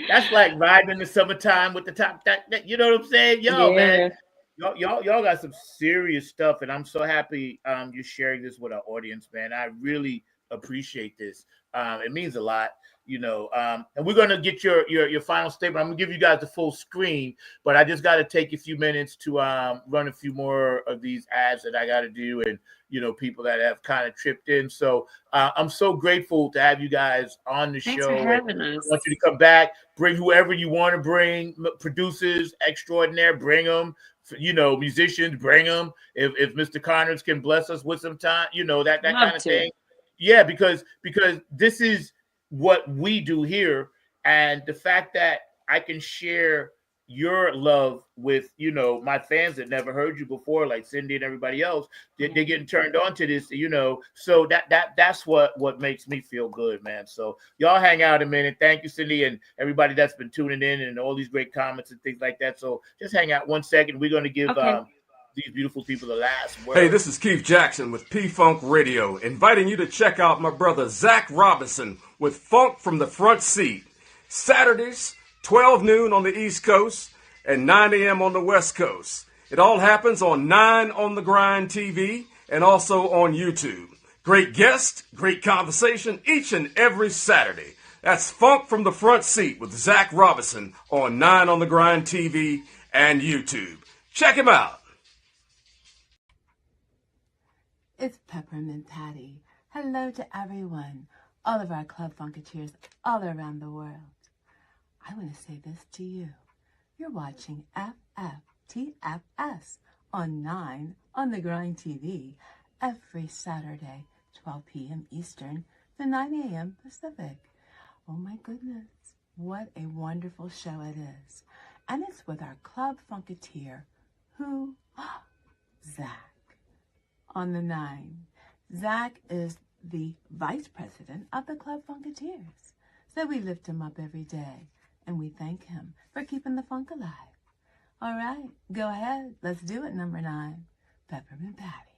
That's like riding in the summertime with the top. You know what I'm saying? Yo, man. Y'all got some serious stuff, and I'm so happy you're sharing this with our audience, man. I really appreciate this. It means a lot, you know. And we're gonna get your final statement. I'm gonna give you guys the full screen, but I just got to take a few minutes to run a few more of these ads that I got to do, and you know, people that have kind of tripped in. So I'm so grateful to have you guys on the Thanks show. for having us. I want you to come back, bring whoever you want to bring, producers extraordinaire, bring them. You know, musicians, bring them. If Mr. Connors can bless us with some time, you know, that kind of thing. Yeah, because this is what we do here, and the fact that I can share your love with, you know, my fans that never heard you before, like Cindy and everybody else, they're getting turned on to this, you know. So that's what makes me feel good, man. So y'all hang out a minute. Thank you, Cindy, and everybody that's been tuning in and all these great comments and things like that. So just hang out 1 second. We're going to give these beautiful people the last word. Hey, this is Keith Jackson with P-Funk Radio, inviting you to check out my brother Zach Robinson with Funk from the Front Seat. Saturdays, 12 noon on the East Coast and 9 a.m. on the West Coast. It all happens on 9 on the Grind TV and also on YouTube. Great guests, great conversation each and every Saturday. That's Funk from the Front Seat with Zach Robinson on 9 on the Grind TV and YouTube. Check him out. It's Peppermint Patty. Hello to everyone, all of our Club Funketeers all around the world. I want to say this to you. You're watching FFTFS on 9 on the Grind TV every Saturday, 12 p.m. Eastern to 9 a.m. Pacific. Oh my goodness, what a wonderful show it is. And it's with our Club Funketeer, who? Zach. On the 9. Zach is the vice president of the Club Funketeers. So we lift him up every day. And we thank him for keeping the funk alive. All right, go ahead. Let's do it, number 9. Peppermint Patty.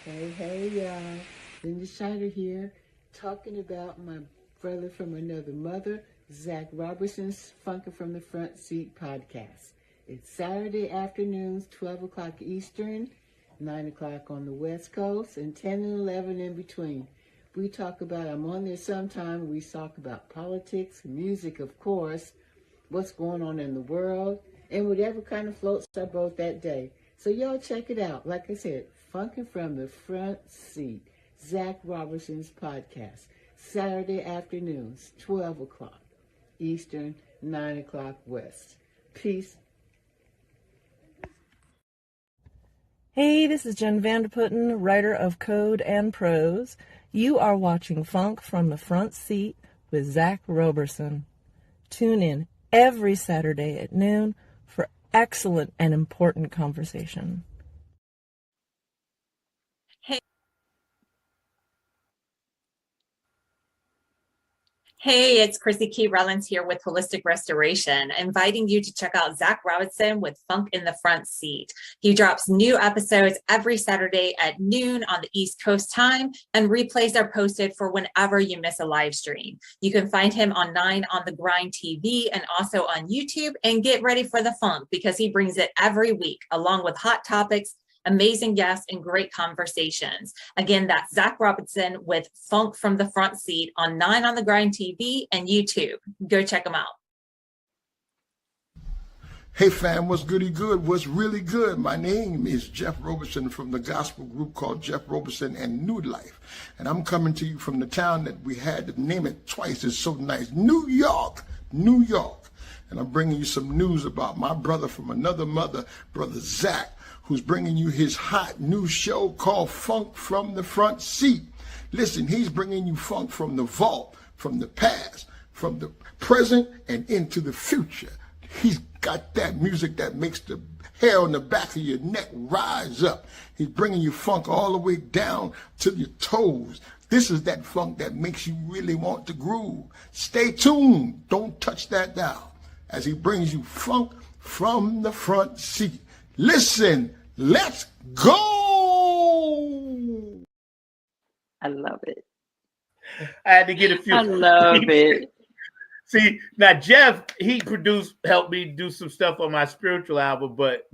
Hey, y'all. Linda Shiner here, talking about my brother from another mother, Zach Robertson's Funkin' from the Front Seat podcast. It's Saturday afternoons, 12 o'clock Eastern, 9 o'clock on the West Coast, and 10 and 11 in between. We talk about, I'm on there sometime, we talk about politics, music, of course, what's going on in the world, and whatever kind of floats our boat that day. So y'all check it out. Like I said, Funkin' from the Front Seat, Zach Robertson's podcast, Saturday afternoons, 12 o'clock Eastern, 9 o'clock West. Peace. Hey, this is Jen Vanderputten, writer of Code and Prose. You are watching Funk from the Front Seat with Zach Roberson. Tune in every Saturday at noon for excellent and important conversation. Hey, it's Chrissy Key Rellins here with Holistic Restoration, inviting you to check out Zach Robinson with Funk in the Front Seat. He drops new episodes every Saturday at noon on the East Coast time, and replays are posted for whenever you miss a live stream. You can find him on 9 on the Grind TV and also on YouTube, and get ready for the funk because he brings it every week along with hot topics, amazing guests, and great conversations. Again, that's Zach Robinson with Funk from the Front Seat on 9 on the Grind TV and YouTube. Go check them out. Hey fam, what's goody good? What's really good? My name is Jeff Roberson from the gospel group called Jeff Roberson and New Life. And I'm coming to you from the town that we had to name it twice. It's so nice. New York, New York. And I'm bringing you some news about my brother from another mother, Brother Zach, who's bringing you his hot new show called Funk from the Front Seat. Listen, he's bringing you funk from the vault, from the past, from the present, and into the future. He's got that music that makes the hair on the back of your neck rise up. He's bringing you funk all the way down to your toes. This is that funk that makes you really want to groove. Stay tuned. Don't touch that dial as he brings you funk from the front seat. Listen, let's go. I love it. I had to get a few. I love it. See, now Jeff, he helped me do some stuff on my spiritual album, but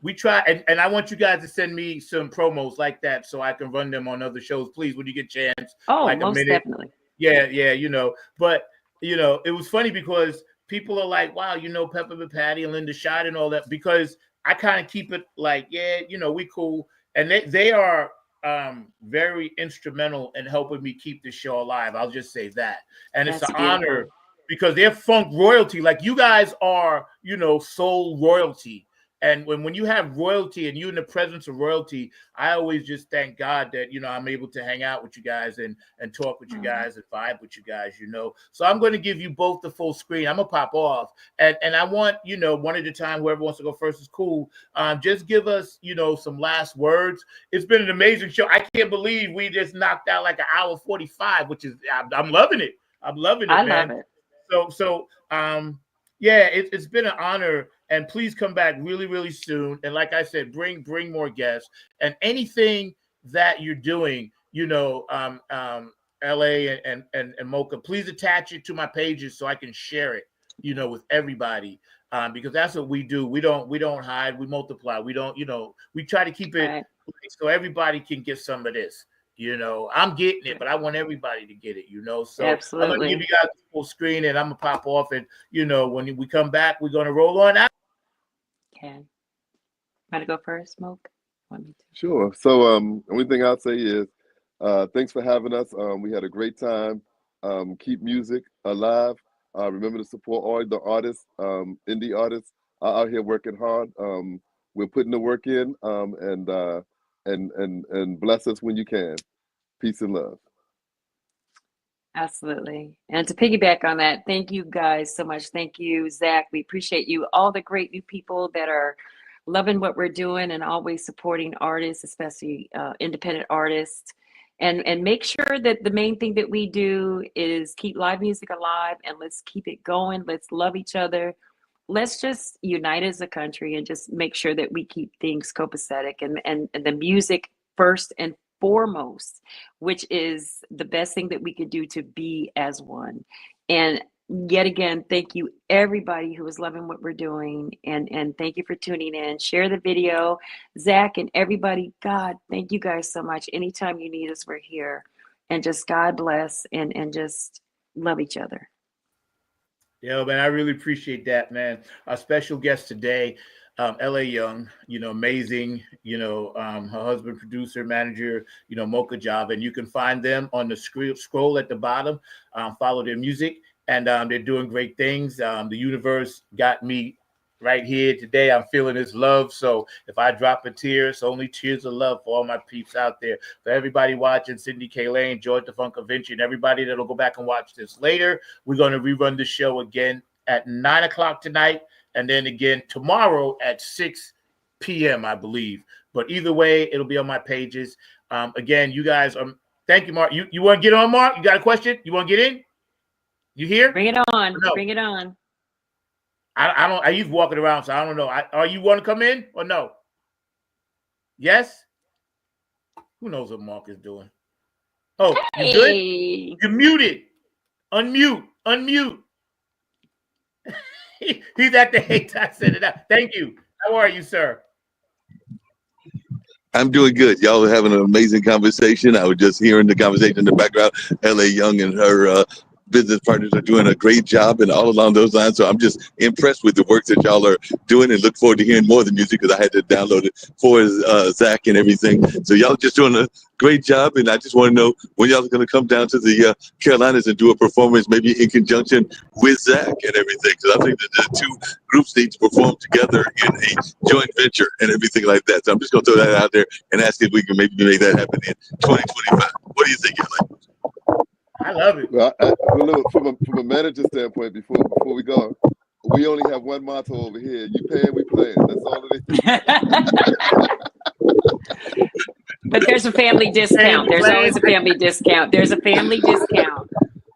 we try, and I want you guys to send me some promos like that so I can run them on other shows, please, when you get a chance. Oh, like most definitely. Yeah, but it was funny because people are like, wow, Peppermint Patty and Linda Shide and all that, because I kind of keep it like, we cool. And they are very instrumental in helping me keep this show alive. I'll just say that. And it's an honor because they're funk royalty. Like you guys are, soul royalty. And when you have royalty and you're in the presence of royalty, I always just thank God that, I'm able to hang out with you guys and talk with you guys and vibe with you guys, So I'm going to give you both the full screen. I'm going to pop off. And I want, one at a time, whoever wants to go first is cool. Just give us, some last words. It's been an amazing show. I can't believe we just knocked out like an hour 45, which is, I'm loving it. I'm loving it, man. I love it. So, it's been an honor. And please come back really, really soon. And like I said, bring more guests and anything that you're doing, LA and Mocha, please attach it to my pages so I can share it, with everybody. Because that's what we do. We don't hide, we multiply. We don't, we try to keep it so everybody can get some of this. I'm getting it, but I want everybody to get it, So absolutely. I'm going to give you guys the full screen and I'm going to pop off. And, when we come back, we're going to roll on out. Okay. Want to go first, Smoke? Want me to? Sure. So only thing I'll say is thanks for having us. We had a great time. Keep music alive. Remember to support all the artists, indie artists out here working hard. We're putting the work in and bless us when you can. Peace and love. Absolutely. And to piggyback on that, thank you guys so much. Thank you, Zach. We appreciate you. All the great new people that are loving what we're doing and always supporting artists, especially independent artists. And make sure that the main thing that we do is keep live music alive and let's keep it going. Let's love each other. Let's just unite as a country and just make sure that we keep things copacetic and the music first and foremost, which is the best thing that we could do to be as one. And yet again, thank you everybody who is loving what we're doing, and thank you for tuning in. Share the video, Zach and everybody. God, thank you guys so much. Anytime you need us, we're here. And just God bless, and just love each other. Yeah, man, I really appreciate that, man. Our special guest today, L.A. Young, amazing, her husband, producer, manager, Mocha Job. And you can find them on the scroll at the bottom. Follow their music, and they're doing great things. The universe got me right here today. I'm feeling this love. So if I drop a tear, it's only tears of love for all my peeps out there. For everybody watching, Cindy K. Lane, George the Funk Convention, everybody that'll go back and watch this later, we're going to rerun the show again at 9 o'clock tonight, and then again tomorrow at 6 p.m., I believe. But either way, it'll be on my pages. Again, you guys, thank you, Mark. You want to get on, Mark? You got a question? You want to get in? You here? Bring it on. No? Bring it on. I don't. He's walking around, so I don't know. Are you want to come in or no? Yes. Who knows what Mark is doing? Oh, hey. You good? You're muted. Unmute. He's at the hate. I said it out. Thank you. How are you, sir? I'm doing good. Y'all are having an amazing conversation. I was just hearing the conversation in the background. L.A. Young and her business partners are doing a great job and all along those lines. So I'm just impressed with the work that y'all are doing, and look forward to hearing more of the music, because I had to download it for Zach and everything. So y'all just doing a great job, and I just want to know when y'all are going to come down to the Carolinas and do a performance, maybe in conjunction with Zach and everything. Because I think that the two groups need to perform together in a joint venture and everything like that. So I'm just going to throw that out there and ask if we can maybe make that happen in 2025. What do you think, L.A.? I love it. Well, look, from a manager standpoint, before we go, we only have one motto over here: you paying, we playing. That's all it is. But there's a family discount. There's always a family discount. There's a family discount.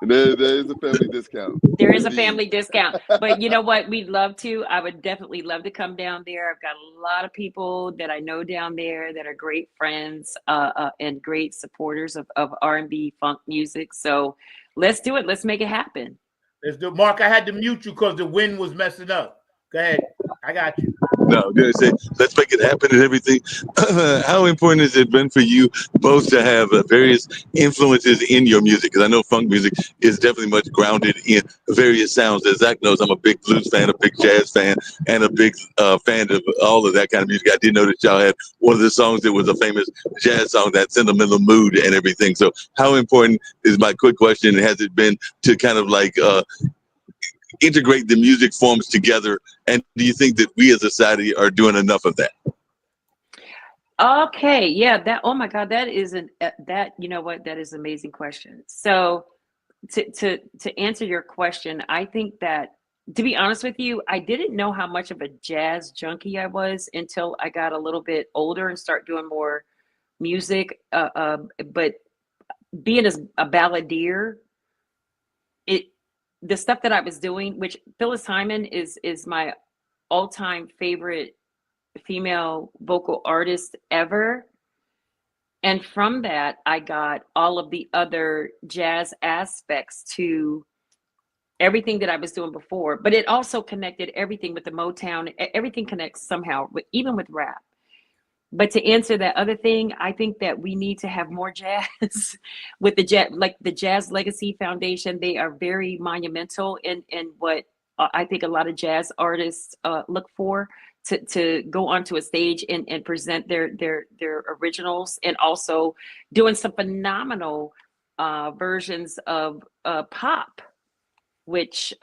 There is a family discount. There is a family discount. But you know what? We'd love to. I would definitely love to come down there. I've got a lot of people that I know down there that are great friends and great supporters of R&B funk music. So let's do it. Let's make it happen. Let's do it. Mark, I had to mute you because the wind was messing up. Go ahead. I got you. No, I'm going to say, let's make it happen and everything. How important has it been for you both to have various influences in your music? Because I know funk music is definitely much grounded in various sounds. As Zach knows, I'm a big blues fan, a big jazz fan, and a big fan of all of that kind of music. I did know that y'all had one of the songs that was a famous jazz song, that Sentimental Mood and everything. So how important is my quick question, has it been to kind of like integrate the music forms together, and do you think that we as a society are doing enough of that? Okay, yeah, oh my God, that is you know what, that is an amazing question. So to answer your question, I think that, to be honest with you, I didn't know how much of a jazz junkie I was until I got a little bit older and start doing more music. But being as a balladeer, the stuff that I was doing, which Phyllis Hyman is my all-time favorite female vocal artist ever. And from that, I got all of the other jazz aspects to everything that I was doing before. But it also connected everything with the Motown. Everything connects somehow, even with rap. But to answer that other thing, I think that we need to have more jazz with the jazz, like the Jazz Legacy Foundation. They are very monumental in what I think a lot of jazz artists look for, to go onto a stage and present their originals, and also doing some phenomenal versions of pop, which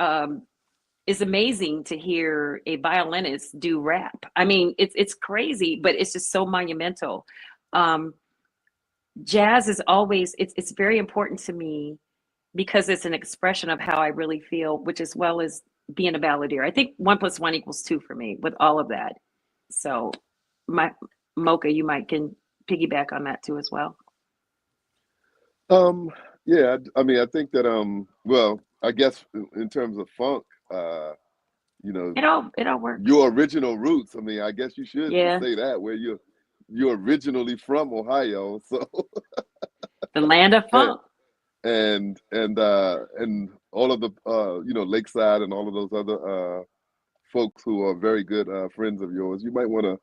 it's amazing to hear a violinist do rap. I mean, it's crazy, but it's just so monumental. Jazz is always, it's very important to me because it's an expression of how I really feel, which, as well as being a balladeer. I think 1 + 1 = 2 for me with all of that. So Mocha, you can piggyback on that too as well. Yeah, I mean, I think that well, I guess in terms of funk, you know, it all works. Your original roots. I mean, I guess you should say that, where you're originally from Ohio, so the land of funk. and all of the Lakeside and all of those other folks who are very good friends of yours. You might want to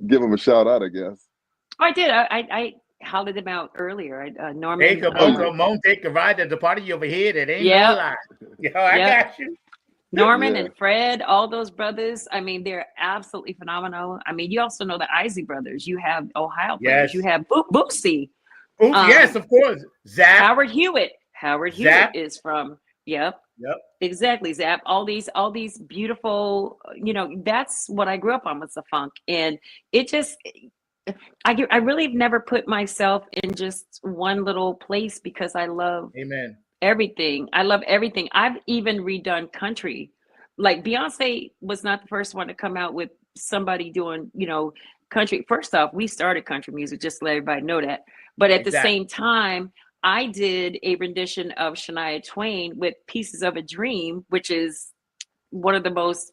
give them a shout out, I guess. Oh, I did. I hollered them out earlier. Norman. Take a Moan, take a ride. There's a party over here that ain't no lie. Yo, I got you. Norman and Fred, all those brothers. I mean, they're absolutely phenomenal. I mean, you also know the Isley brothers. You have Ohio brothers. You have Bootsy. Yes, of course. Zap. Howard Hewitt. Hewitt is from. Yep. Exactly, Zap. All these beautiful. That's what I grew up on was the funk, and it just. I really have never put myself in just one little place because I love. Amen. Everything. I love everything. I've even redone country. Like Beyonce was not the first one to come out with somebody doing, country. First off, we started country music, just to let everybody know that. But at the same time, I did a rendition of Shania Twain with Pieces of a Dream, which is one of the most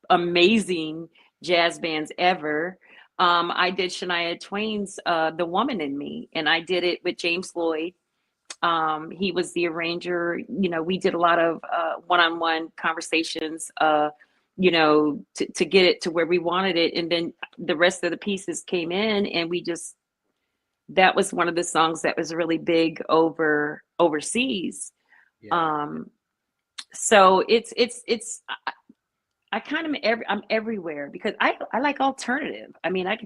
amazing jazz bands ever. I did Shania Twain's The Woman in Me, and I did it with James Lloyd. He was the arranger. We did a lot of one-on-one conversations, to get it to where we wanted it. And then the rest of the pieces came in, and that was one of the songs that was really big overseas. So I kind of I'm everywhere because I like alternative. I mean, I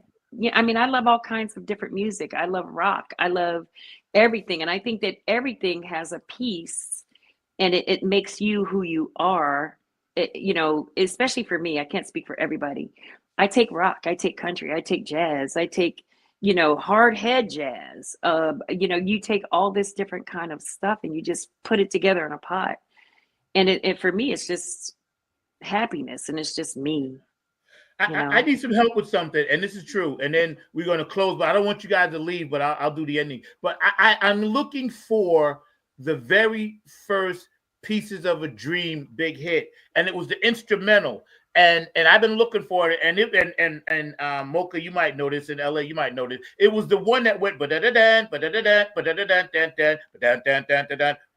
love all kinds of different music. I love rock. I love everything. And I think that everything has a piece and it makes you who you are, especially for me. I can't speak for everybody. I take rock, I take country, I take jazz, I take, hard head jazz. You take all this different kind of stuff and you just put it together in a pot. And for me, it's just happiness and it's just me. I need some help with something, and this is true. And then we're going to close, but I don't want you guys to leave, but I'll do the ending. But I'm looking for the very first Pieces of a Dream big hit, and it was the instrumental. And I've been looking for it, and Mocha, you might know this, in LA, you might know this. It was the one that went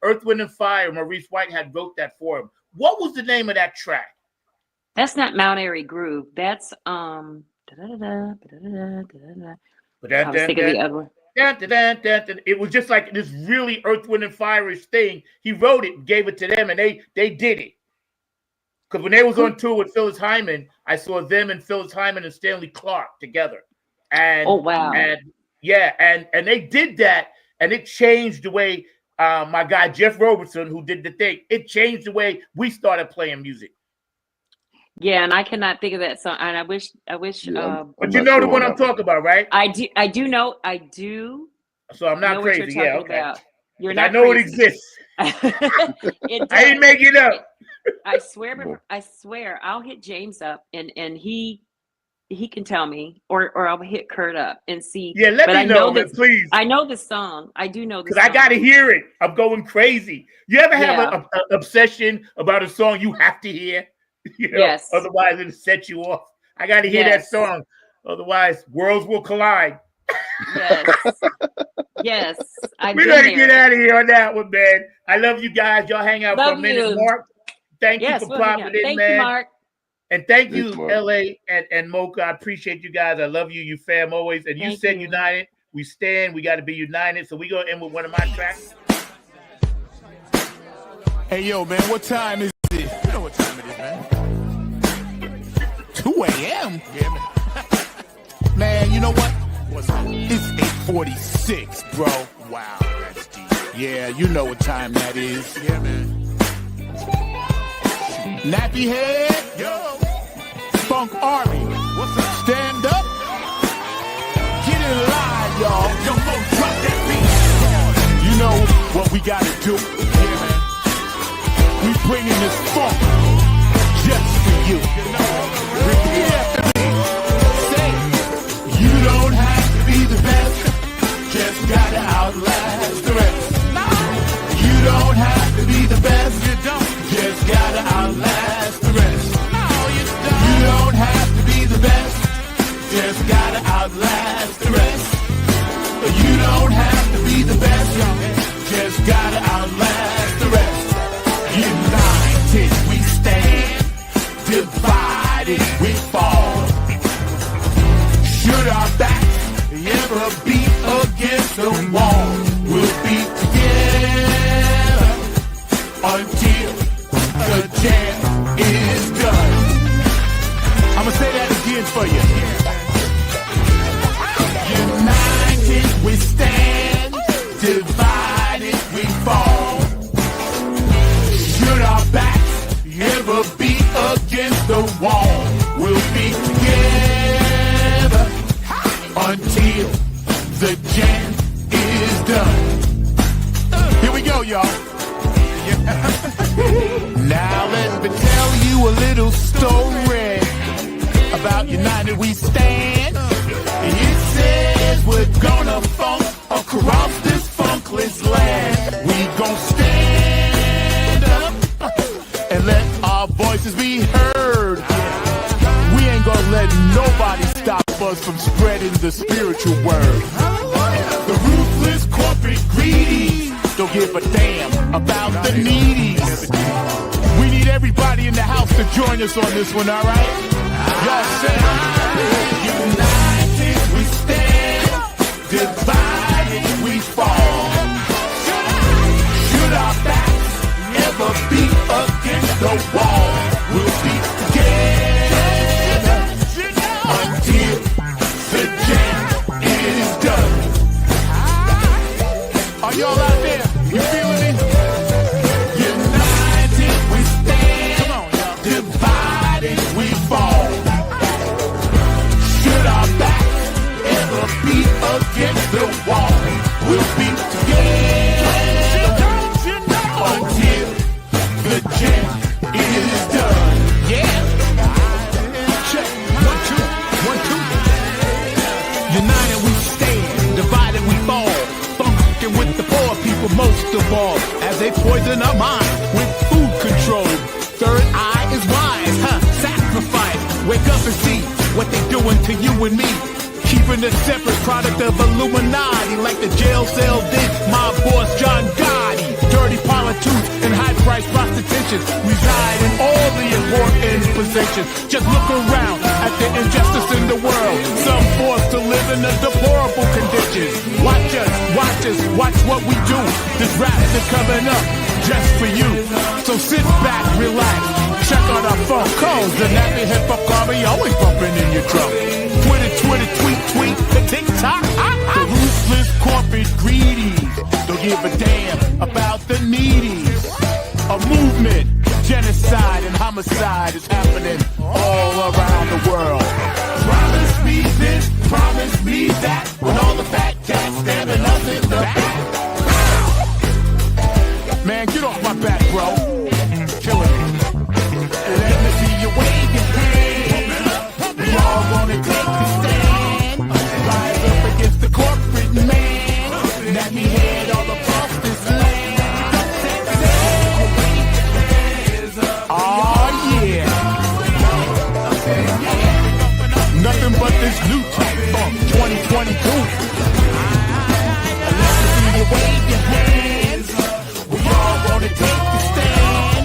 Earth, Wind and Fire. Maurice Whitehead wrote that for him. What was the name of that track? That's not Mount Airy Groove. That's I was thinking the other one. It was just like this really Earth, Wind, and Fire-ish thing. He wrote it, gave it to them, and they did it. Because when they was on tour with Phyllis Hyman, I saw them and Phyllis Hyman and Stanley Clarke together. And oh wow! And they did that, and it changed the way my guy Jeff Robertson, who did the thing, it changed the way we started playing music. Yeah, and I cannot think of that song. And I wish. But you know the one I'm talking about, right? I do know. I do. So I'm not crazy. Yeah, okay. About. You're not. I know crazy. it exists. I didn't make it up. I swear. I'll hit James up, and he can tell me, or I'll hit Kurt up and see. Yeah, let me know, please. I know the song. I do know the song. Because I got to hear it. I'm going crazy. You ever have an obsession about a song you have to hear? Yes. Otherwise, it'll set you off. I got to hear that song. Otherwise, worlds will collide. Yes. Yes. We're going to get out of here on that one, man. I love you guys. Y'all hang out for a minute. Mark, thank you for popping in, man. Thank you, Mark. And thank you, LA and Mocha. I appreciate you guys. I love you. You fam always. And you said united. We stand. We got to be united. So we're going to end with one of my tracks. Hey, yo, man, what time is it? You know what time it is, man. 2 a.m.? Yeah, man. Man, you know what? What's that? It's 8:46, bro. Wow, that's deep. Yeah, you know what time that is. Yeah, man. Nappy head. Yo. Funk Army. What's up? Stand up. Get in line, y'all. Yo, go drop that beat. You know what we gotta do. Yeah, man. We bringing this funk just for you. Repeat after me. Say, you don't have to be the best, just gotta outlast the rest. You don't have to be the best, you don't, just gotta outlast the rest. You don't have to be the best, just gotta outlast the rest. You don't have to be the best, just gotta outlast the rest. United we stand, divided we fall. Should our backs ever beat against the wall, we'll be together until the jam is done. I'ma say that again for you. United we stand, divided we fall. Should our backs ever beat against the wall, we'll be together until the jam is done. Here we go, y'all. Now let me tell you a little story about United We Stand. It says we're gonna funk across this funkless land. We gon' stand up and let our voices be heard. We ain't gonna let nobody stop us from spreading the spiritual word. The ruthless corporate greedy don't give a damn about the needies. We need everybody in the house to join us on this one, all right? Y'all say, united we stand, divided we fall. Should our backs ever beat against the wall, we'll be together until the jam is done. Are y'all out there? You feeling me? United we stand. Come on, y'all. Divided we fall. Should our backs ever beat against the wall, we'll be together until the jam is done. Yeah. Check. 1, 2, 1, 2. United we stand. Divided we fall. Funkin' with the poor people most of all, as they poison our mind with food control. Third eye is wise, sacrifice. Wake up and see what they doing to you and me. Keeping a separate product of Illuminati, like the jail cell did my boss John Gotti. Dirty politics and high-priced prostitution reside in all the important positions. Just look around at the injustice in the world. Some forced to live in a deplorable conditions. Watch us, watch what we do. This rap is coming up just for you. So sit back, relax, check out our phone calls. The nappy hip-hop army always bumping in your drum. Twitter, tweet, the TikTok. The ruthless corporate greedies don't give a damn about the needies. A movement, genocide and homicide is happening all around the world. Promise me this, promise me that, when all the fat cats stabbing us in the back. Man, get off my back, bro. Killing me. Let me see you wave your hand. We all wanna take the stand. Rise up against the corporate man. Let me head all across this land. Oh yeah. Nothing but this new type funk 2022. Let me see you wave your hands. We all wanna take the stand.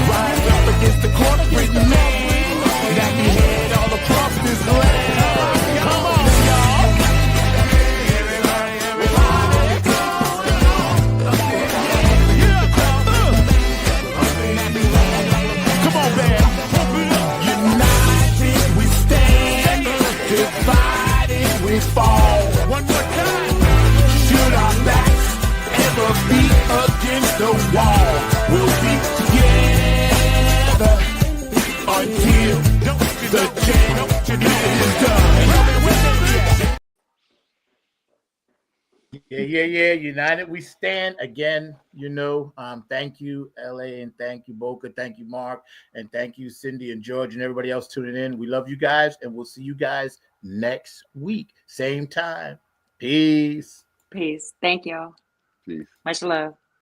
Rise up against the corporate man. Let me head all across this land. Come on, y'all. Come on, man. United we stand, divided we fall. One more time. Should our backs ever beat against the wall, we'll be together until the jam is done. Yeah. United we stand. Again, thank you, LA, and thank you, Boca. Thank you, Mark. And thank you, Cindy and George and everybody else tuning in. We love you guys, and we'll see you guys next week. Same time. Peace. Peace. Thank y'all. Peace. Much love.